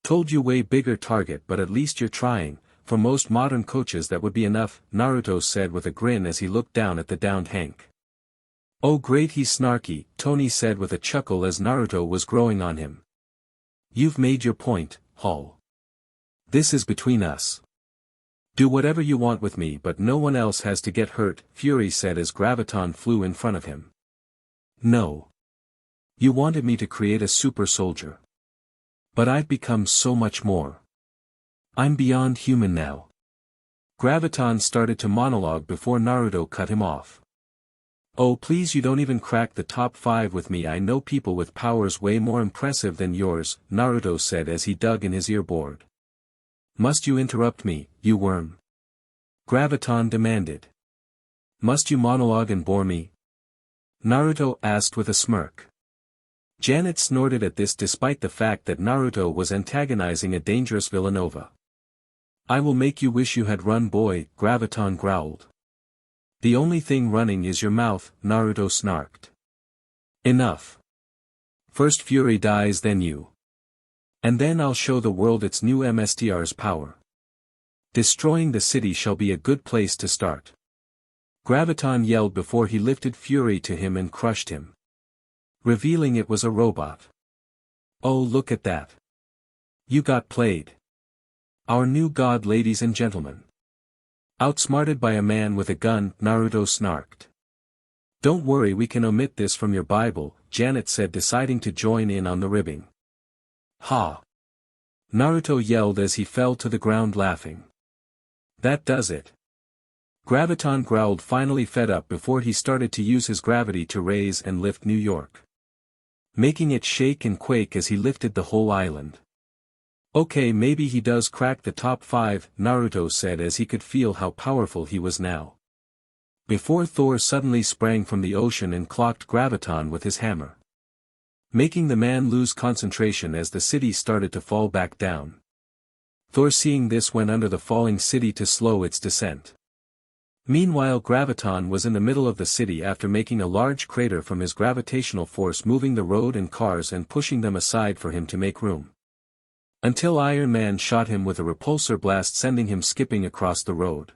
Told you, way bigger target, but at least you're trying. For most modern coaches that would be enough, Naruto said with a grin as he looked down at the downed Hank. Oh great, he's snarky, Tony said with a chuckle as Naruto was growing on him. You've made your point, Hall. This is between us. Do whatever you want with me, but no one else has to get hurt, Fury said as Graviton flew in front of him. No. You wanted me to create a super soldier. But I've become so much more. I'm beyond human now. Graviton started to monologue before Naruto cut him off. Oh please, you don't even crack the top 5 with me. I know people with powers way more impressive than yours, Naruto said as he dug in his earboard. Must you interrupt me, you worm? Graviton demanded. Must you monologue and bore me? Naruto asked with a smirk. Janet snorted at this despite the fact that Naruto was antagonizing a dangerous Villanova. I will make you wish you had run, boy, Graviton growled. The only thing running is your mouth, Naruto snarked. Enough. First Fury dies, then you. And then I'll show the world its new MSTR's power. Destroying the city shall be a good place to start. Graviton yelled before he lifted Fury to him and crushed him. Revealing it was a robot. Oh, look at that. You got played. Our new god, ladies and gentlemen. Outsmarted by a man with a gun, Naruto snarked. Don't worry, we can omit this from your Bible, Janet said, deciding to join in on the ribbing. Ha! Naruto yelled as he fell to the ground laughing. That does it. Graviton growled, finally fed up, before he started to use his gravity to raise and lift New York, making it shake and quake as he lifted the whole island. Okay, maybe he does crack the top 5, Naruto said as he could feel how powerful he was now. Before Thor suddenly sprang from the ocean and clocked Graviton with his hammer, making the man lose concentration as the city started to fall back down. Thor, seeing this, went under the falling city to slow its descent. Meanwhile, Graviton was in the middle of the city after making a large crater from his gravitational force, moving the road and cars and pushing them aside for him to make room. Until Iron Man shot him with a repulsor blast, sending him skipping across the road.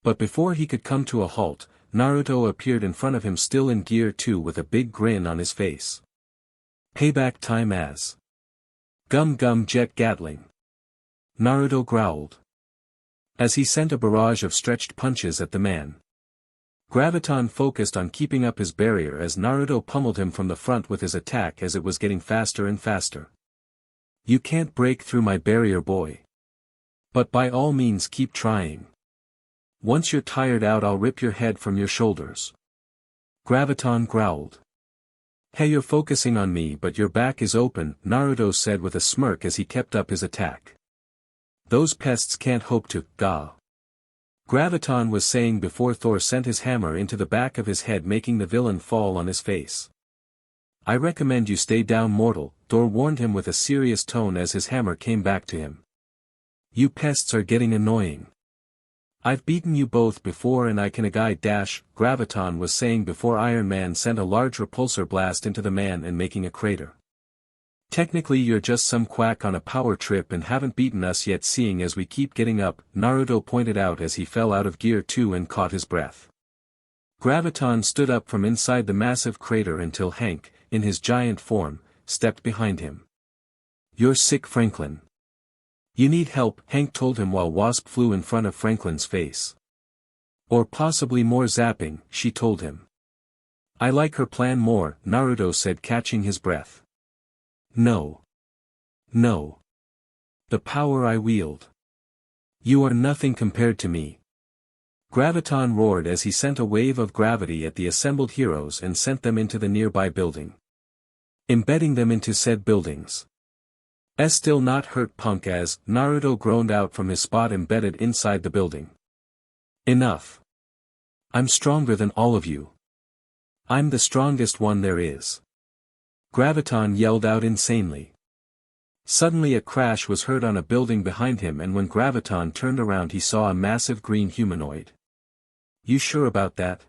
But before he could come to a halt, Naruto appeared in front of him still in Gear 2 with a big grin on his face. Payback time as. Gum gum jet Gatling. Naruto growled. As he sent a barrage of stretched punches at the man. Graviton focused on keeping up his barrier as Naruto pummeled him from the front with his attack as it was getting faster and faster. You can't break through my barrier, boy. But by all means keep trying. Once you're tired out, I'll rip your head from your shoulders. Graviton growled. Hey, you're focusing on me but your back is open, Naruto said with a smirk as he kept up his attack. Those pests can't hope to, gah. Graviton was saying before Thor sent his hammer into the back of his head, making the villain fall on his face. I recommend you stay down, mortal, Thor warned him with a serious tone as his hammer came back to him. You pests are getting annoying. I've beaten you both before and I can guide dash, Graviton was saying before Iron Man sent a large repulsor blast into the man and making a crater. Technically you're just some quack on a power trip and haven't beaten us yet, seeing as we keep getting up, Naruto pointed out as he fell out of Gear 2 and caught his breath. Graviton stood up from inside the massive crater until Hank, in his giant form, stepped behind him. You're sick, Franklin. You need help, Hank told him while Wasp flew in front of Franklin's face. Or possibly more zapping, she told him. I like her plan more, Naruto said, catching his breath. No. No. The power I wield. You are nothing compared to me. Graviton roared as he sent a wave of gravity at the assembled heroes and sent them into the nearby building. Embedding them into said buildings. Still not hurt, punk, as Naruto groaned out from his spot embedded inside the building. Enough. I'm stronger than all of you. I'm the strongest one there is. Graviton yelled out insanely. Suddenly a crash was heard on a building behind him, and when Graviton turned around he saw a massive green humanoid. You sure about that?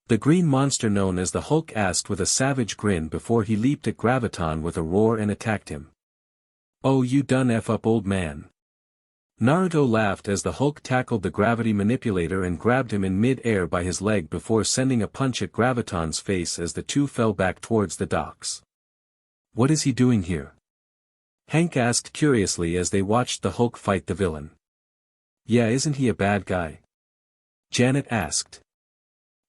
The green monster known as the Hulk asked with a savage grin before he leaped at Graviton with a roar and attacked him. Oh, you done F up, old man. Naruto laughed as the Hulk tackled the gravity manipulator and grabbed him in mid-air by his leg before sending a punch at Graviton's face as the two fell back towards the docks. What is he doing here? Hank asked curiously as they watched the Hulk fight the villain. Yeah, isn't he a bad guy? Janet asked.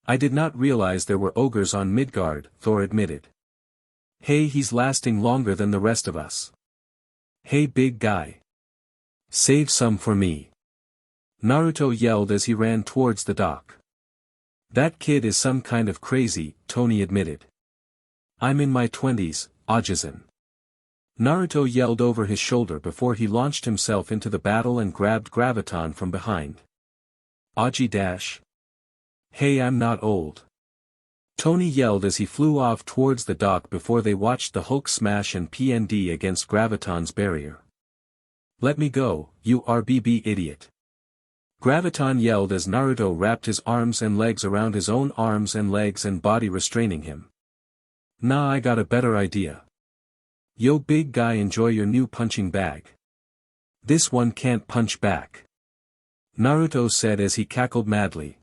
I did not realize there were ogres on Midgard, Thor admitted. Hey, he's lasting longer than the rest of us. Hey, big guy. Save some for me. Naruto yelled as he ran towards the dock. That kid is some kind of crazy, Tony admitted. I'm in my 20s, Ajisen. Naruto yelled over his shoulder before he launched himself into the battle and grabbed Graviton from behind. Aji dash. Hey, I'm not old. Tony yelled as he flew off towards the dock before they watched the Hulk smash and PND against Graviton's barrier. Let me go, you RBB idiot. Graviton yelled as Naruto wrapped his arms and legs around his own arms and legs and body, restraining him. Nah, I got a better idea. Yo, big guy, enjoy your new punching bag. This one can't punch back. Naruto said as he cackled madly.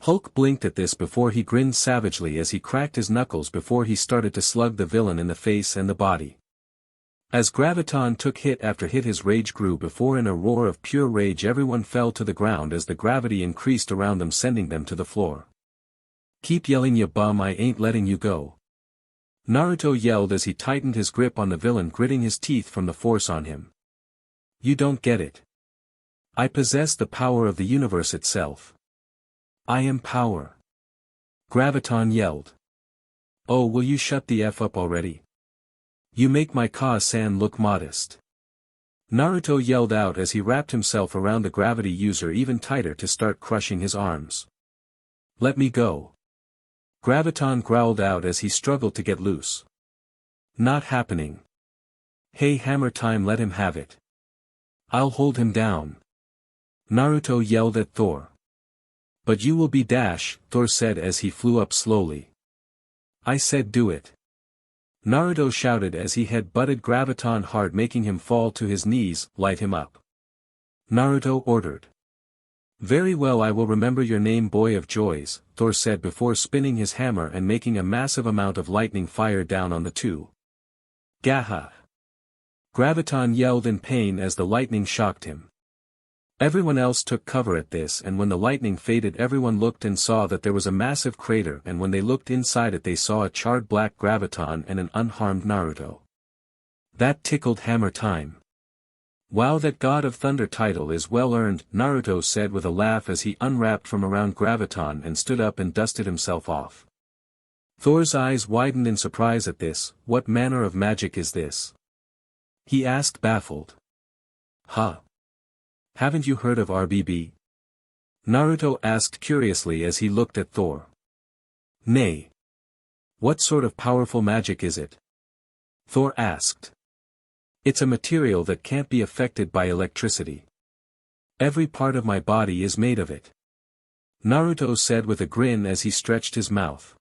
Hulk blinked at this before he grinned savagely as he cracked his knuckles before he started to slug the villain in the face and the body. As Graviton took hit after hit, his rage grew before in a roar of pure rage everyone fell to the ground as the gravity increased around them, sending them to the floor. Keep yelling, you bum, I ain't letting you go. Naruto yelled as he tightened his grip on the villain, gritting his teeth from the force on him. You don't get it. I possess the power of the universe itself. I am power. Graviton yelled. Oh, will you shut the F up already? You make my Ka-san look modest. Naruto yelled out as he wrapped himself around the gravity user even tighter to start crushing his arms. Let me go. Graviton growled out as he struggled to get loose. Not happening. Hey, hammer time, let him have it. I'll hold him down. Naruto yelled at Thor. But you will be dash, Thor said as he flew up slowly. I said do it. Naruto shouted as he head-butted Graviton hard, making him fall to his knees. Light him up. Naruto ordered. Very well, I will remember your name, boy of joys, Thor said before spinning his hammer and making a massive amount of lightning fire down on the two. Gaha! Graviton yelled in pain as the lightning shocked him. Everyone else took cover at this, and when the lightning faded everyone looked and saw that there was a massive crater, and when they looked inside it they saw a charred black Graviton and an unharmed Naruto. That tickled hammer time. Wow, that God of Thunder title is well earned, Naruto said with a laugh as he unwrapped from around Graviton and stood up and dusted himself off. Thor's eyes widened in surprise at this. What manner of magic is this? He asked, baffled. Huh? Haven't you heard of RBB? Naruto asked curiously as he looked at Thor. Nay. What sort of powerful magic is it? Thor asked. It's a material that can't be affected by electricity. Every part of my body is made of it. Naruto said with a grin as he stretched his mouth.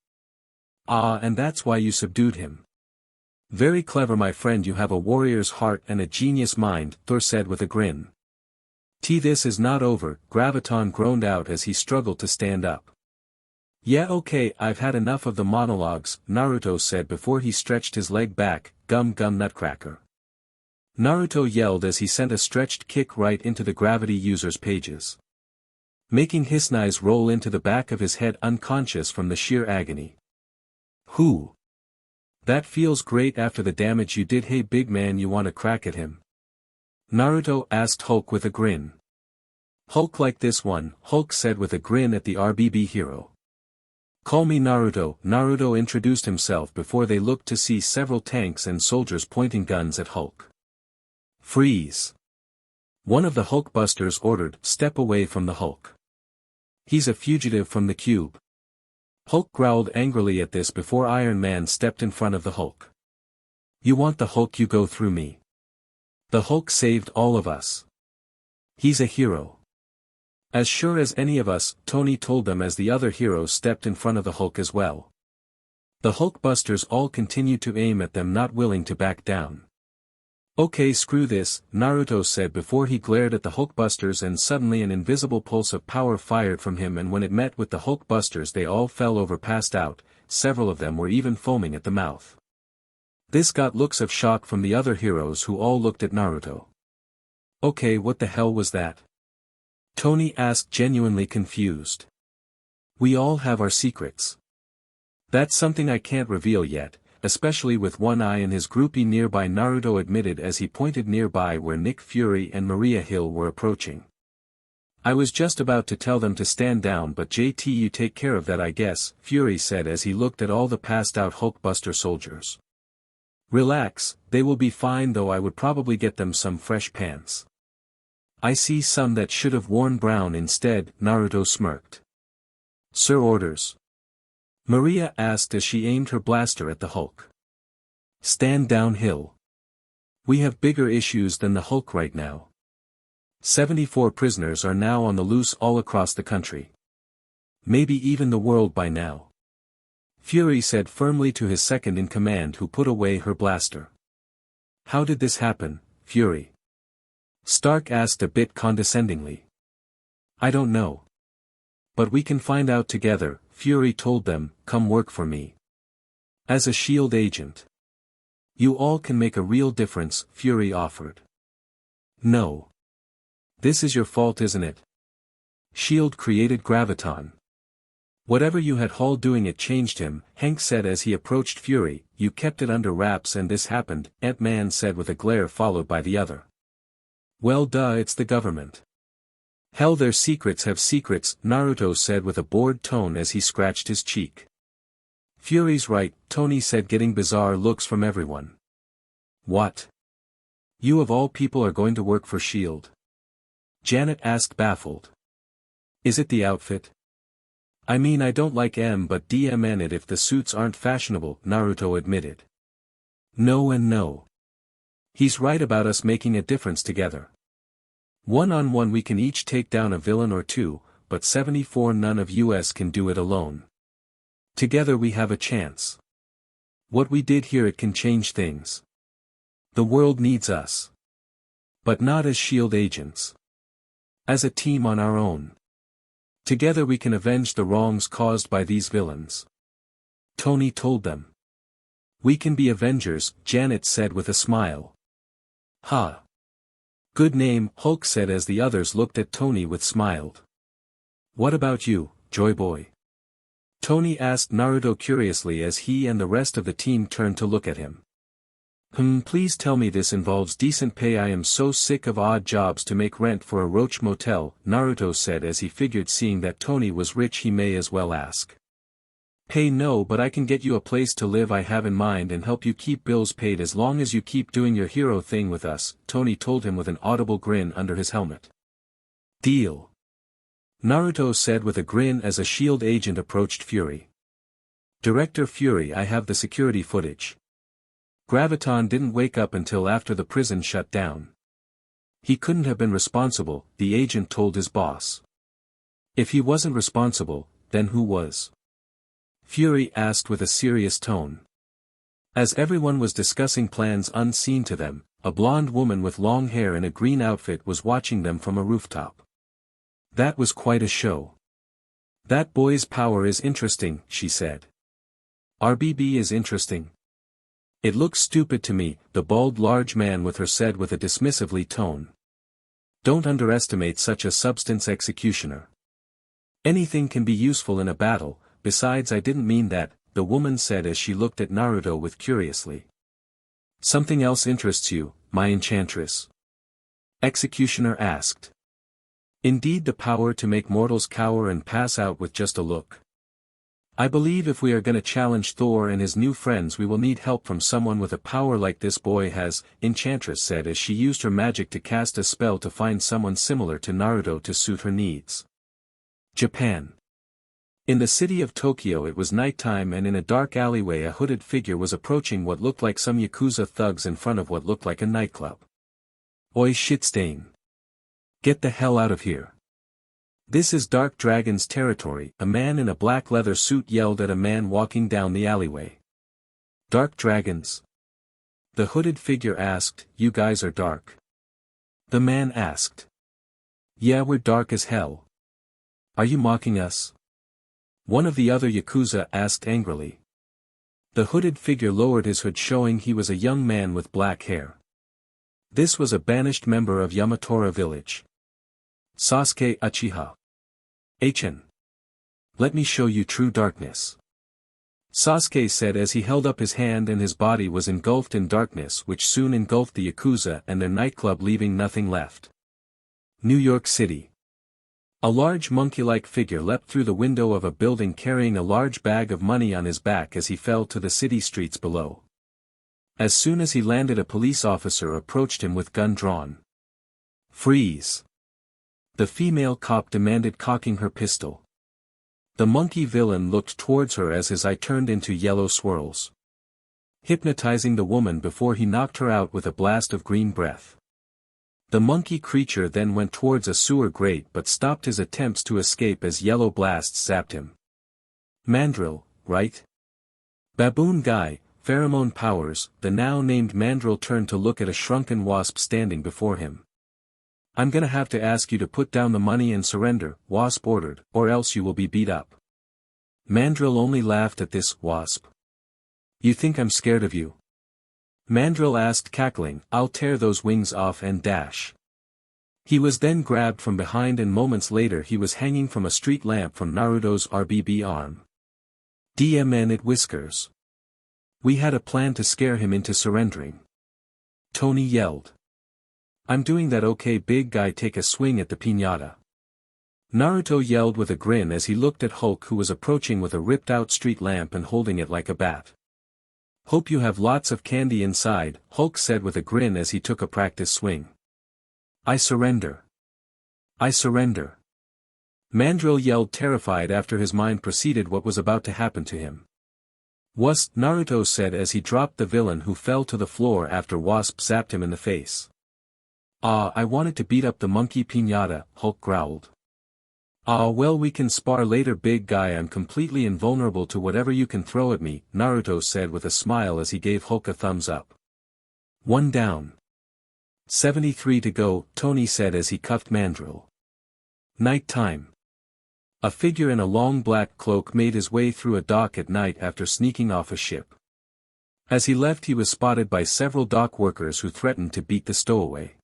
Ah, and that's why you subdued him. Very clever, my friend, you have a warrior's heart and a genius mind, Thor said with a grin. This is not over, Graviton groaned out as he struggled to stand up. Yeah, okay, I've had enough of the monologues, Naruto said before he stretched his leg back. Gum gum nutcracker. Naruto yelled as he sent a stretched kick right into the gravity user's pages, making Hisnai's roll into the back of his head unconscious from the sheer agony. Who? That feels great after the damage you did. Hey big man, you want to crack at him? Naruto asked Hulk with a grin. Hulk like this one, Hulk said with a grin at the RBB hero. Call me Naruto. Naruto introduced himself before they looked to see several tanks and soldiers pointing guns at Hulk. Freeze! One of the Hulkbusters ordered. Step away from the Hulk. He's a fugitive from the cube. Hulk growled angrily at this before Iron Man stepped in front of the Hulk. You want the Hulk, you go through me. The Hulk saved all of us. He's a hero. As sure as any of us, Tony told them as the other heroes stepped in front of the Hulk as well. The Hulkbusters all continued to aim at them, not willing to back down. Okay, screw this, Naruto said before he glared at the Hulkbusters, and suddenly an invisible pulse of power fired from him, and when it met with the Hulkbusters they all fell over, passed out. Several of them were even foaming at the mouth. This got looks of shock from the other heroes who all looked at Naruto. Okay, what the hell was that? Tony asked, genuinely confused. We all have our secrets. That's something I can't reveal yet, especially with one eye and his groupie nearby, Naruto admitted as he pointed nearby where Nick Fury and Maria Hill were approaching. I was just about to tell them to stand down, but JT, you take care of that, I guess, Fury said as he looked at all the passed out Hulkbuster soldiers. Relax, they will be fine, though I would probably get them some fresh pants. I see some that should have worn brown instead, Naruto smirked. Sir, orders? Maria asked as she aimed her blaster at the Hulk. Stand down, Hill. We have bigger issues than the Hulk right now. 74 prisoners are now on the loose all across the country. Maybe even the world by now. Fury said firmly to his second in command, who put away her blaster. How did this happen, Fury? Stark asked a bit condescendingly. I don't know. But we can find out together, Fury told them. Come work for me. As a SHIELD agent. You all can make a real difference, Fury offered. No. This is your fault, isn't it? SHIELD created Graviton. Whatever you had Hall doing it changed him, Hank said as he approached Fury. You kept it under wraps and this happened, Ant-Man said with a glare followed by the other. Well duh, it's the government. Hell, their secrets have secrets, Naruto said with a bored tone as he scratched his cheek. Fury's right, Tony said, getting bizarre looks from everyone. What? You of all people are going to work for SHIELD? Janet asked, baffled. Is it the outfit? I mean, I don't like M, but DMN it if the suits aren't fashionable, Naruto admitted. No and no. He's right about us making a difference together. One-on-one we can each take down a villain or two, but 74 none of us can do it alone. Together we have a chance. What we did here, it can change things. The world needs us. But not as SHIELD agents. As a team on our own. Together we can avenge the wrongs caused by these villains. Tony told them. We can be Avengers, Janet said with a smile. Ha! Good name, Hulk said as the others looked at Tony with smiled. What about you, Joy Boy? Tony asked Naruto curiously as he and the rest of the team turned to look at him. Please tell me this involves decent pay. I am so sick of odd jobs to make rent for a roach motel, Naruto said as he figured seeing that Tony was rich he may as well ask. Pay no, but I can get you a place to live I have in mind and help you keep bills paid as long as you keep doing your hero thing with us, Tony told him with an audible grin under his helmet. Deal. Naruto said with a grin as a SHIELD agent approached Fury. Director Fury, I have the security footage. Graviton didn't wake up until after the prison shut down. He couldn't have been responsible, the agent told his boss. If he wasn't responsible, then who was? Fury asked with a serious tone. As everyone was discussing plans unseen to them, a blonde woman with long hair in a green outfit was watching them from a rooftop. That was quite a show. That boy's power is interesting, she said. RBB is interesting. It looks stupid to me, the bald large man with her said with a dismissively tone. Don't underestimate such a substance executioner. Anything can be useful in a battle, besides I didn't mean that, the woman said as she looked at Naruto with curiously. Something else interests you, my enchantress? Executioner asked. Indeed, the power to make mortals cower and pass out with just a look. I believe if we are gonna challenge Thor and his new friends we will need help from someone with a power like this boy has, Enchantress said as she used her magic to cast a spell to find someone similar to Naruto to suit her needs. Japan. In the city of Tokyo it was nighttime and in a dark alleyway a hooded figure was approaching what looked like some Yakuza thugs in front of what looked like a nightclub. Oi shitstain. Get the hell out of here. This is Dark Dragon's territory, a man in a black leather suit yelled at a man walking down the alleyway. Dark Dragons? The hooded figure asked, you guys are dark? The man asked. Yeah, we're dark as hell. Are you mocking us? One of the other Yakuza asked angrily. The hooded figure lowered his hood showing he was a young man with black hair. This was a banished member of Yamatora village. Sasuke Uchiha. HN. Let me show you true darkness. Sasuke said as he held up his hand and his body was engulfed in darkness which soon engulfed the Yakuza and their nightclub leaving nothing left. New York City. A large monkey-like figure leapt through the window of a building carrying a large bag of money on his back as he fell to the city streets below. As soon as he landed a police officer approached him with gun drawn. Freeze. The female cop demanded cocking her pistol. The monkey villain looked towards her as his eye turned into yellow swirls. Hypnotizing the woman before he knocked her out with a blast of green breath. The monkey creature then went towards a sewer grate but stopped his attempts to escape as yellow blasts zapped him. Mandrill, right? Baboon guy, pheromone powers, the now named Mandrill turned to look at a shrunken wasp standing before him. I'm gonna have to ask you to put down the money and surrender, Wasp ordered, or else you will be beat up. Mandrill only laughed at this, Wasp. You think I'm scared of you? Mandrill asked cackling, I'll tear those wings off and dash. He was then grabbed from behind and moments later he was hanging from a street lamp from Naruto's RBB arm. DMN it whiskers. We had a plan to scare him into surrendering. Tony yelled. I'm doing that, okay big guy, take a swing at the piñata. Naruto yelled with a grin as he looked at Hulk who was approaching with a ripped out street lamp and holding it like a bat. Hope you have lots of candy inside, Hulk said with a grin as he took a practice swing. I surrender. I surrender. Mandrill yelled terrified after his mind proceeded what was about to happen to him. Wasp, Naruto said as he dropped the villain who fell to the floor after Wasp zapped him in the face. Ah, I wanted to beat up the monkey piñata, Hulk growled. Ah well, we can spar later big guy, I'm completely invulnerable to whatever you can throw at me, Naruto said with a smile as he gave Hulk a thumbs up. One down. 73 to go, Tony said as he cuffed Mandrill. Night time. A figure in a long black cloak made his way through a dock at night after sneaking off a ship. As he left, he was spotted by several dock workers who threatened to beat the stowaway.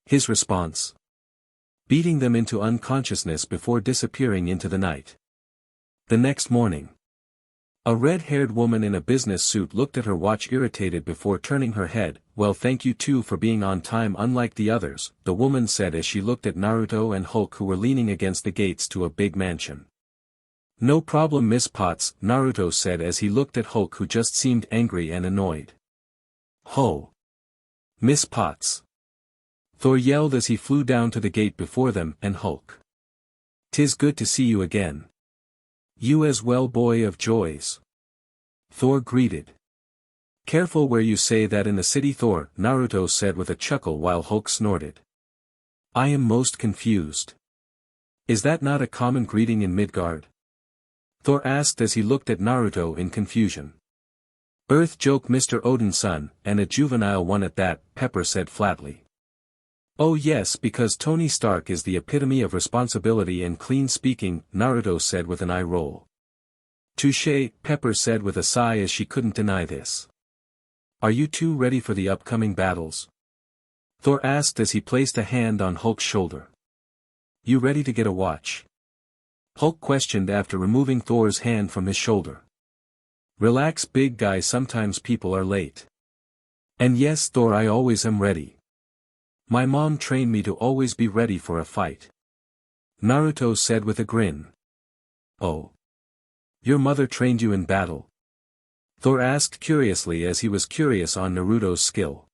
His response? Beating them into unconsciousness before disappearing into the night. The next morning, a red-haired woman in a business suit looked at her watch irritated before turning her head. "Well, thank you too for being on time unlike the others," the woman said as she looked at Naruto and Hulk who were leaning against the gates to a big mansion. "No problem, Miss Potts," Naruto said as he looked at Hulk who just seemed angry and annoyed. "Ho! Miss Potts!" Thor yelled as he flew down to the gate before them and Hulk. "'Tis good to see you again. You as well, boy of joys," Thor greeted. "Careful where you say that in the city, Thor," Naruto said with a chuckle while Hulk snorted. "I am most confused. Is that not a common greeting in Midgard?" Thor asked as he looked at Naruto in confusion. "Earth joke, Mr. Odin's son, and a juvenile one at that," Pepper said flatly. "Oh yes, because Tony Stark is the epitome of responsibility and clean speaking," Naruto said with an eye roll. "Touché," Pepper said with a sigh as she couldn't deny this. "Are you two ready for the upcoming battles?" Thor asked as he placed a hand on Hulk's shoulder. "You ready to get a watch?" Hulk questioned after removing Thor's hand from his shoulder. "Relax, big guy, sometimes people are late." "And yes, Thor, I always am ready. My mom trained me to always be ready for a fight," Naruto said with a grin. "Oh. Your mother trained you in battle?" Thor asked curiously as he was curious on Naruto's skill.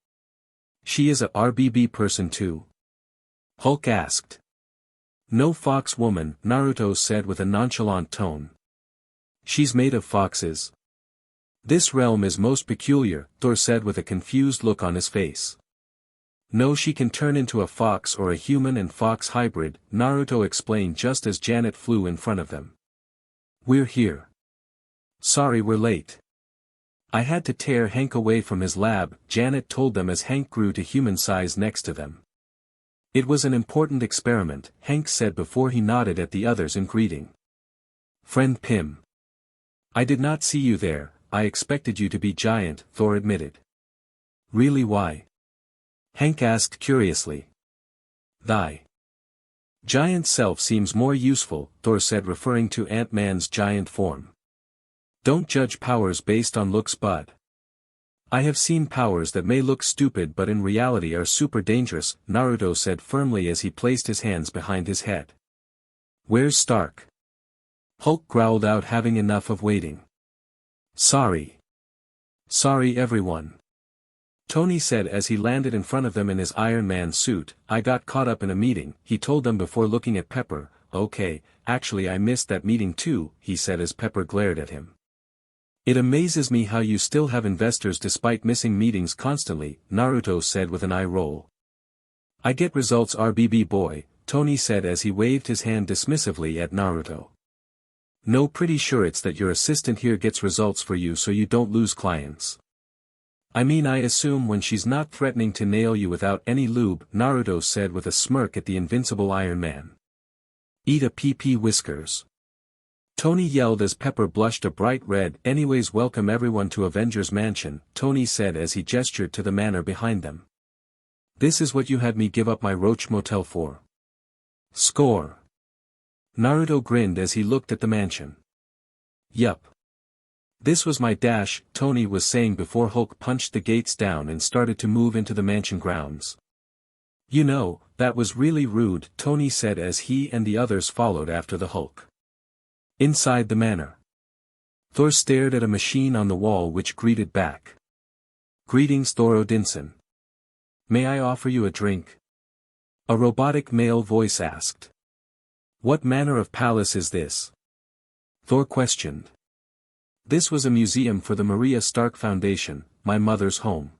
"She is a RBB person too?" Hulk asked. "No, fox woman," Naruto said with a nonchalant tone. "She's made of foxes." "This realm is most peculiar," Thor said with a confused look on his face. "No, she can turn into a fox or a human and fox hybrid," Naruto explained just as Janet flew in front of them. "We're here. Sorry we're late. I had to tear Hank away from his lab," Janet told them as Hank grew to human size next to them. "It was an important experiment," Hank said before he nodded at the others in greeting. "Friend Pym. I did not see you there, I expected you to be giant," Thor admitted. "Really, why?" Hank asked curiously. "Thy giant self seems more useful," Thor said referring to Ant-Man's giant form. "Don't judge powers based on looks, bud. I have seen powers that may look stupid but in reality are super dangerous," Naruto said firmly as he placed his hands behind his head. "Where's Stark?" Hulk growled out, having enough of waiting. Sorry, everyone," Tony said as he landed in front of them in his Iron Man suit. "I got caught up in a meeting," he told them before looking at Pepper. "Okay, actually I missed that meeting too," he said as Pepper glared at him. "It amazes me how you still have investors despite missing meetings constantly," Naruto said with an eye roll. "I get results, RBB boy," Tony said as he waved his hand dismissively at Naruto. "No, pretty sure it's that your assistant here gets results for you so you don't lose clients. I mean, I assume when she's not threatening to nail you without any lube," Naruto said with a smirk at the invincible Iron Man. "Eat a PP whiskers," Tony yelled as Pepper blushed a bright red. "Anyways, welcome everyone to Avengers Mansion," Tony said as he gestured to the manor behind them. "This is what you had me give up my Roach Motel for?" "Score." Naruto grinned as he looked at the mansion. "Yup. This was my dash," Tony was saying before Hulk punched the gates down and started to move into the mansion grounds. "You know, that was really rude," Tony said as he and the others followed after the Hulk. Inside the manor, Thor stared at a machine on the wall which greeted back. "Greetings, Thor Odinson. May I offer you a drink?" a robotic male voice asked. "What manner of palace is this?" Thor questioned. "This was a museum for the Maria Stark Foundation, my mother's home.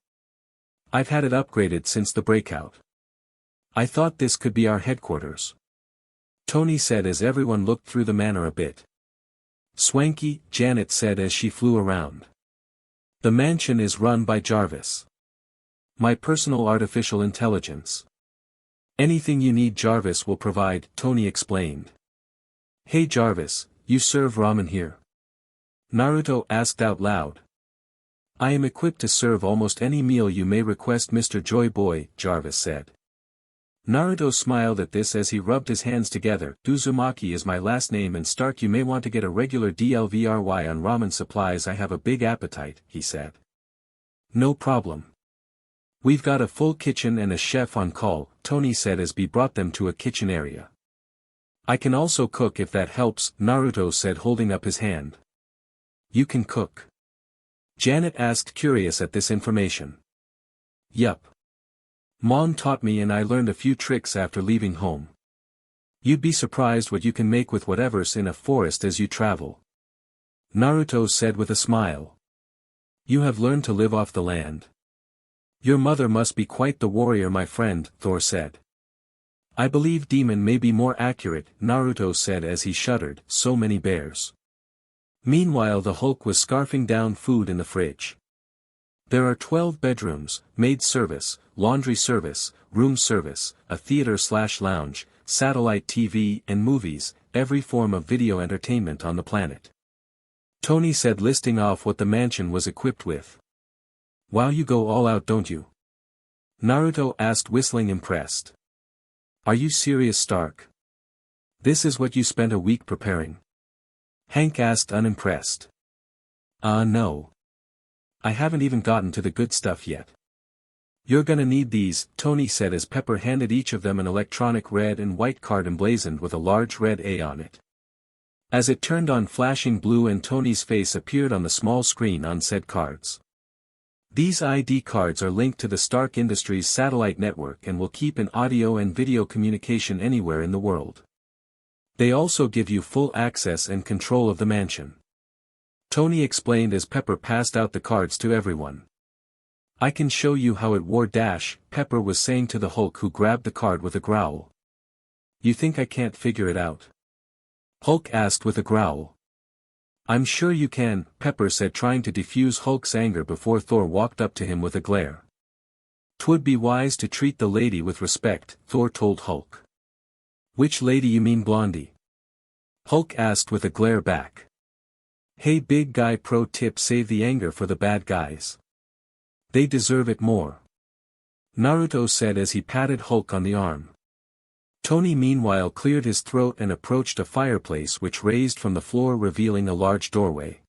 I've had it upgraded since the breakout. I thought this could be our headquarters," Tony said as everyone looked through the manor a bit. "Swanky," Janet said as she flew around. "The mansion is run by Jarvis, my personal artificial intelligence. Anything you need Jarvis will provide," Tony explained. Hey Jarvis, you serve ramen here? Naruto asked out loud. I am equipped to serve almost any meal you may request, Mr. Joy Boy, Jarvis said. Naruto smiled at this as he rubbed his hands together. Uzumaki is my last name, and Stark, you may want to get a regular DLVRY on ramen supplies. I have a big appetite, he said. No problem. We've got a full kitchen and a chef on call, Tony said as B brought them to a kitchen area. I can also cook if that helps, Naruto said holding up his hand. You can cook? Janet asked, curious at this information. Yup. Mom taught me and I learned a few tricks after leaving home. You'd be surprised what you can make with whatever's in a forest as you travel. Naruto said with a smile. You have learned to live off the land. Your mother must be quite the warrior, my friend, Thor said. I believe demon may be more accurate, Naruto said as he shuddered, so many bears. Meanwhile the Hulk was scarfing down food in the fridge. There are 12 bedrooms, maid service, laundry service, room service, a theater/lounge, satellite TV and movies, every form of video entertainment on the planet. Tony said, listing off what the mansion was equipped with. Wow, you go all out, don't you? Naruto asked, whistling impressed. Are you serious, Stark? This is what you spent a week preparing? Hank asked, unimpressed. No. I haven't even gotten to the good stuff yet. You're gonna need these, Tony said as Pepper handed each of them an electronic red and white card emblazoned with a large red A on it. As it turned on, flashing blue, and Tony's face appeared on the small screen on said cards. These ID cards are linked to the Stark Industries satellite network and will keep in audio and video communication anywhere in the world. They also give you full access and control of the mansion. Tony explained as Pepper passed out the cards to everyone. I can show you how it wore dash, Pepper was saying to the Hulk, who grabbed the card with a growl. You think I can't figure it out? Hulk asked with a growl. I'm sure you can, Pepper said, trying to defuse Hulk's anger before Thor walked up to him with a glare. 'Twould be wise to treat the lady with respect, Thor told Hulk. Which lady, you mean Blondie? Hulk asked with a glare back. Hey big guy, pro tip, save the anger for the bad guys. They deserve it more. Naruto said as he patted Hulk on the arm. Tony meanwhile cleared his throat and approached a fireplace which raised from the floor, revealing a large doorway.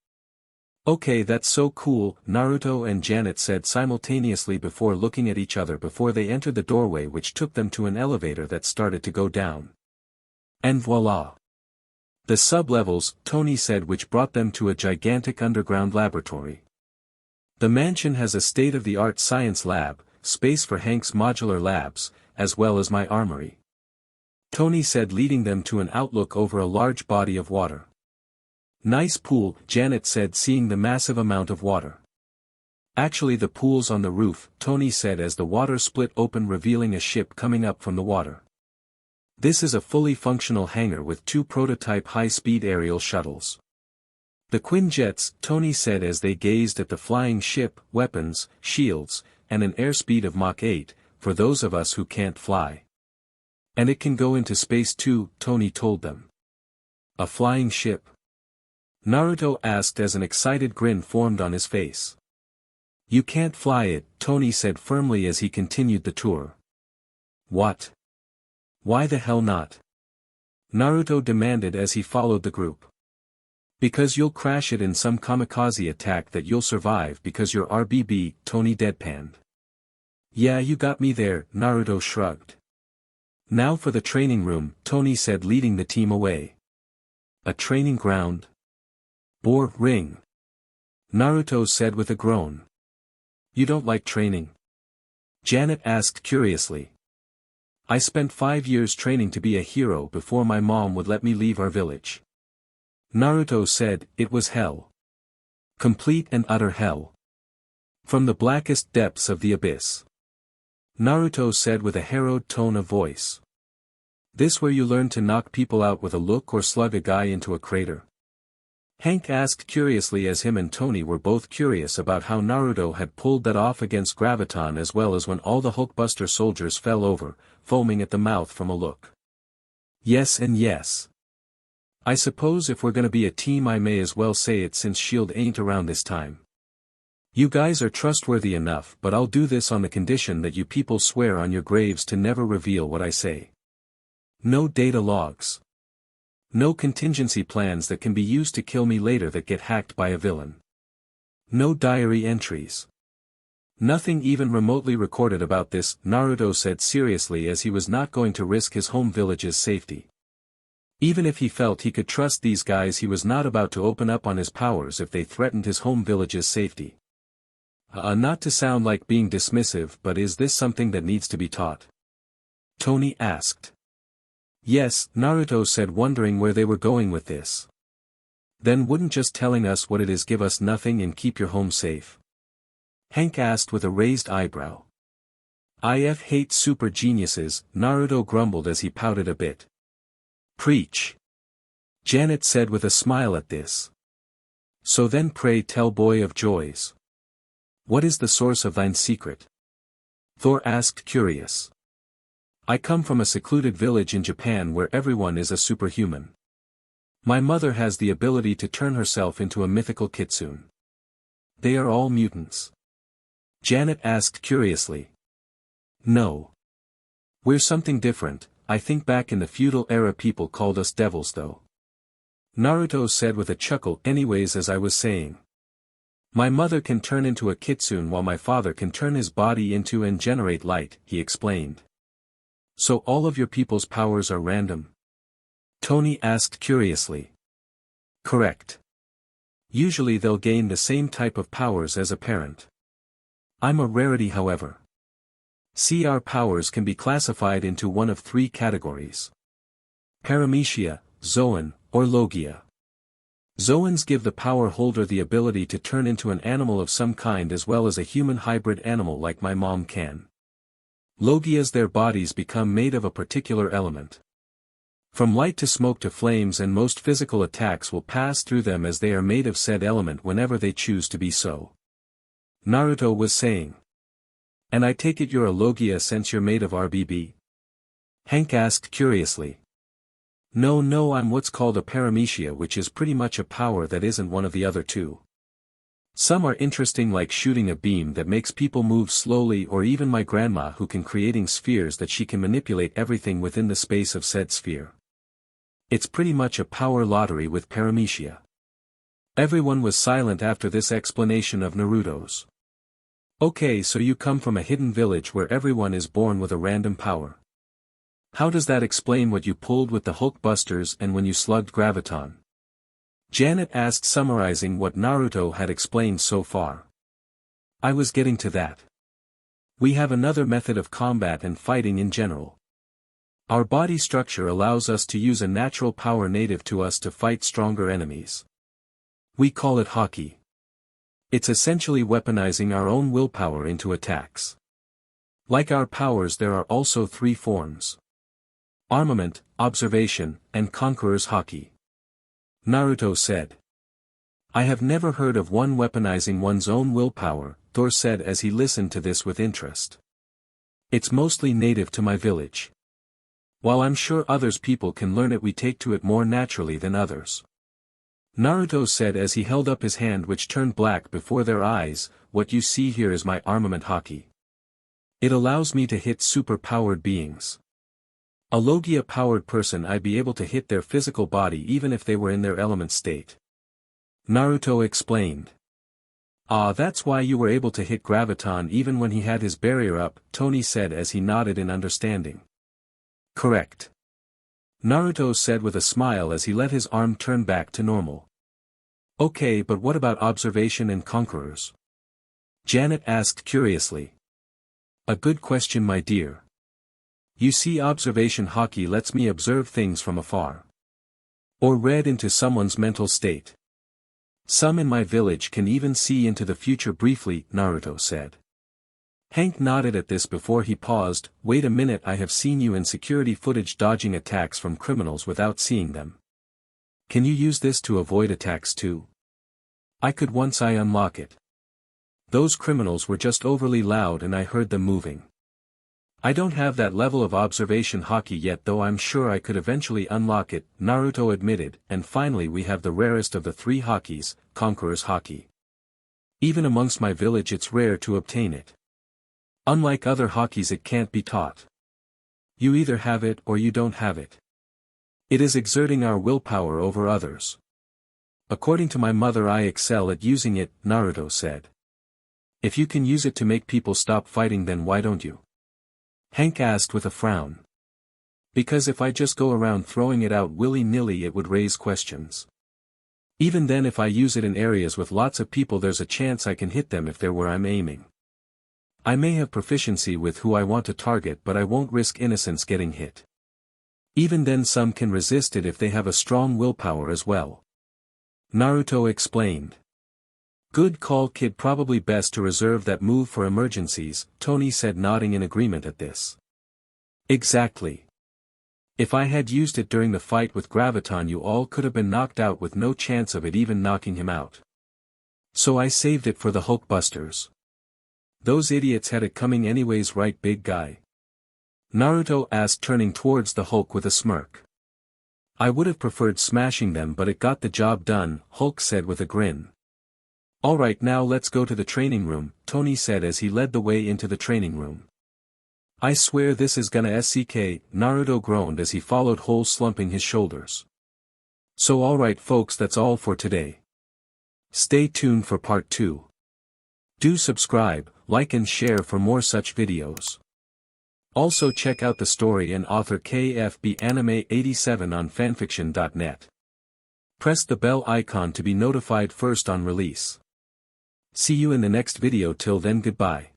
Okay, that's so cool, Naruto and Janet said simultaneously before looking at each other before they entered the doorway, which took them to an elevator that started to go down. And voila! The sub-levels, Tony said, which brought them to a gigantic underground laboratory. The mansion has a state-of-the-art science lab, space for Hank's modular labs, as well as my armory. Tony said, leading them to an outlook over a large body of water. Nice pool, Janet said, seeing the massive amount of water. Actually the pool's on the roof, Tony said as the water split open, revealing a ship coming up from the water. This is a fully functional hangar with 2 prototype high-speed aerial shuttles. The Quinjets, Tony said as they gazed at the flying ship, weapons, shields, and an airspeed of Mach 8, for those of us who can't fly. And it can go into space too, Tony told them. A flying ship? Naruto asked as an excited grin formed on his face. You can't fly it, Tony said firmly as he continued the tour. What? Why the hell not? Naruto demanded as he followed the group. Because you'll crash it in some kamikaze attack that you'll survive because you're RBB, Tony deadpanned. Yeah, you got me there, Naruto shrugged. Now for the training room, Tony said, leading the team away. A training ground? Boring. Naruto said with a groan. You don't like training? Janet asked curiously. I spent 5 years training to be a hero before my mom would let me leave our village. Naruto said, it was hell. Complete and utter hell. From the blackest depths of the abyss. Naruto said with a harrowed tone of voice. This where you learn to knock people out with a look or slug a guy into a crater? Hank asked curiously as him and Tony were both curious about how Naruto had pulled that off against Graviton, as well as when all the Hulkbuster soldiers fell over, foaming at the mouth from a look. Yes and yes. I suppose if we're gonna be a team I may as well say it since S.H.I.E.L.D. ain't around this time. You guys are trustworthy enough, but I'll do this on the condition that you people swear on your graves to never reveal what I say. No data logs. No contingency plans that can be used to kill me later that get hacked by a villain. No diary entries. Nothing even remotely recorded about this, Naruto said seriously, as he was not going to risk his home village's safety. Even if he felt he could trust these guys, he was not about to open up on his powers if they threatened his home village's safety. Not to sound like being dismissive, but is this something that needs to be taught? Tony asked. Yes, Naruto said, wondering where they were going with this. Then wouldn't just telling us what it is give us nothing and keep your home safe? Hank asked with a raised eyebrow. I hate super geniuses, Naruto grumbled as he pouted a bit. Preach. Janet said with a smile at this. So then pray tell, boy of joys. What is the source of thine secret? Thor asked, curious. I come from a secluded village in Japan where everyone is a superhuman. My mother has the ability to turn herself into a mythical kitsune. They are all mutants. Janet asked curiously. No. We're something different. I think back in the feudal era people called us devils though. Naruto said with a chuckle. Anyways, as I was saying. My mother can turn into a kitsune while my father can turn his body into and generate light, he explained. So all of your people's powers are random? Tony asked curiously. Correct. Usually they'll gain the same type of powers as a parent. I'm a rarity, however. See, our powers can be classified into one of three categories. Paramecia, Zoan, or Logia. Zoans give the power holder the ability to turn into an animal of some kind as well as a human hybrid animal like my mom can. Logias, their bodies become made of a particular element. From light to smoke to flames, and most physical attacks will pass through them as they are made of said element whenever they choose to be so. Naruto was saying. And I take it you're a Logia since you're made of RBB? Hank asked curiously. No, I'm what's called a paramecia, which is pretty much a power that isn't one of the other two. Some are interesting, like shooting a beam that makes people move slowly, or even my grandma who can creating spheres that she can manipulate everything within the space of said sphere. It's pretty much a power lottery with paramecia. Everyone was silent after this explanation of Naruto's. Okay, so you come from a hidden village where everyone is born with a random power. How does that explain what you pulled with the Hulk Busters and when you slugged Graviton? Janet asked, summarizing what Naruto had explained so far. I was getting to that. We have another method of combat and fighting in general. Our body structure allows us to use a natural power native to us to fight stronger enemies. We call it Haki. It's essentially weaponizing our own willpower into attacks. Like our powers, there are also three forms. Armament, Observation, and Conqueror's Haki. Naruto said. I have never heard of one weaponizing one's own willpower, Thor said as he listened to this with interest. It's mostly native to my village. While I'm sure others people can learn it, we take to it more naturally than others. Naruto said as he held up his hand, which turned black before their eyes. What you see here is my armament Haki. It allows me to hit super-powered beings. A Logia-powered person, I'd be able to hit their physical body even if they were in their element state. Naruto explained. That's why you were able to hit Graviton even when he had his barrier up, Tony said as he nodded in understanding. Correct. Naruto said with a smile as he let his arm turn back to normal. Okay, but what about Observation and Conquerors? Janet asked curiously. A good question, my dear. You see, Observation Haki lets me observe things from afar. Or read into someone's mental state. Some in my village can even see into the future briefly, Naruto said. Hank nodded at this before he paused. Wait a minute, I have seen you in security footage dodging attacks from criminals without seeing them. Can you use this to avoid attacks too? I could once I unlock it. Those criminals were just overly loud and I heard them moving. I don't have that level of observation haki yet, though I'm sure I could eventually unlock it, Naruto admitted, and finally we have the rarest of the 3 hakis, Conqueror's Haki. Even amongst my village it's rare to obtain it. Unlike other hakis, it can't be taught. You either have it or you don't have it. It is exerting our willpower over others. According to my mother, I excel at using it, Naruto said. If you can use it to make people stop fighting, then why don't you? Hank asked with a frown. Because if I just go around throwing it out willy-nilly, it would raise questions. Even then, if I use it in areas with lots of people, there's a chance I can hit them if they're where I'm aiming. I may have proficiency with who I want to target, but I won't risk innocents getting hit. Even then, some can resist it if they have a strong willpower as well. Naruto explained. Good call, kid. Probably best to reserve that move for emergencies, Tony said, nodding in agreement at this. Exactly. If I had used it during the fight with Graviton, you all could have been knocked out with no chance of it even knocking him out. So I saved it for the Hulkbusters. Those idiots had it coming anyways, right, big guy? Naruto asked, turning towards the Hulk with a smirk. I would have preferred smashing them, but it got the job done, Hulk said with a grin. Alright, now let's go to the training room, Tony said as he led the way into the training room. I swear this is gonna SCK, Naruto groaned as he followed Hole, slumping his shoulders. So alright folks, that's all for today. Stay tuned for part 2. Do subscribe, like and share for more such videos. Also check out the story and author KFB Anime 87 on fanfiction.net. Press the bell icon to be notified first on release. See you in the next video. Till then, goodbye.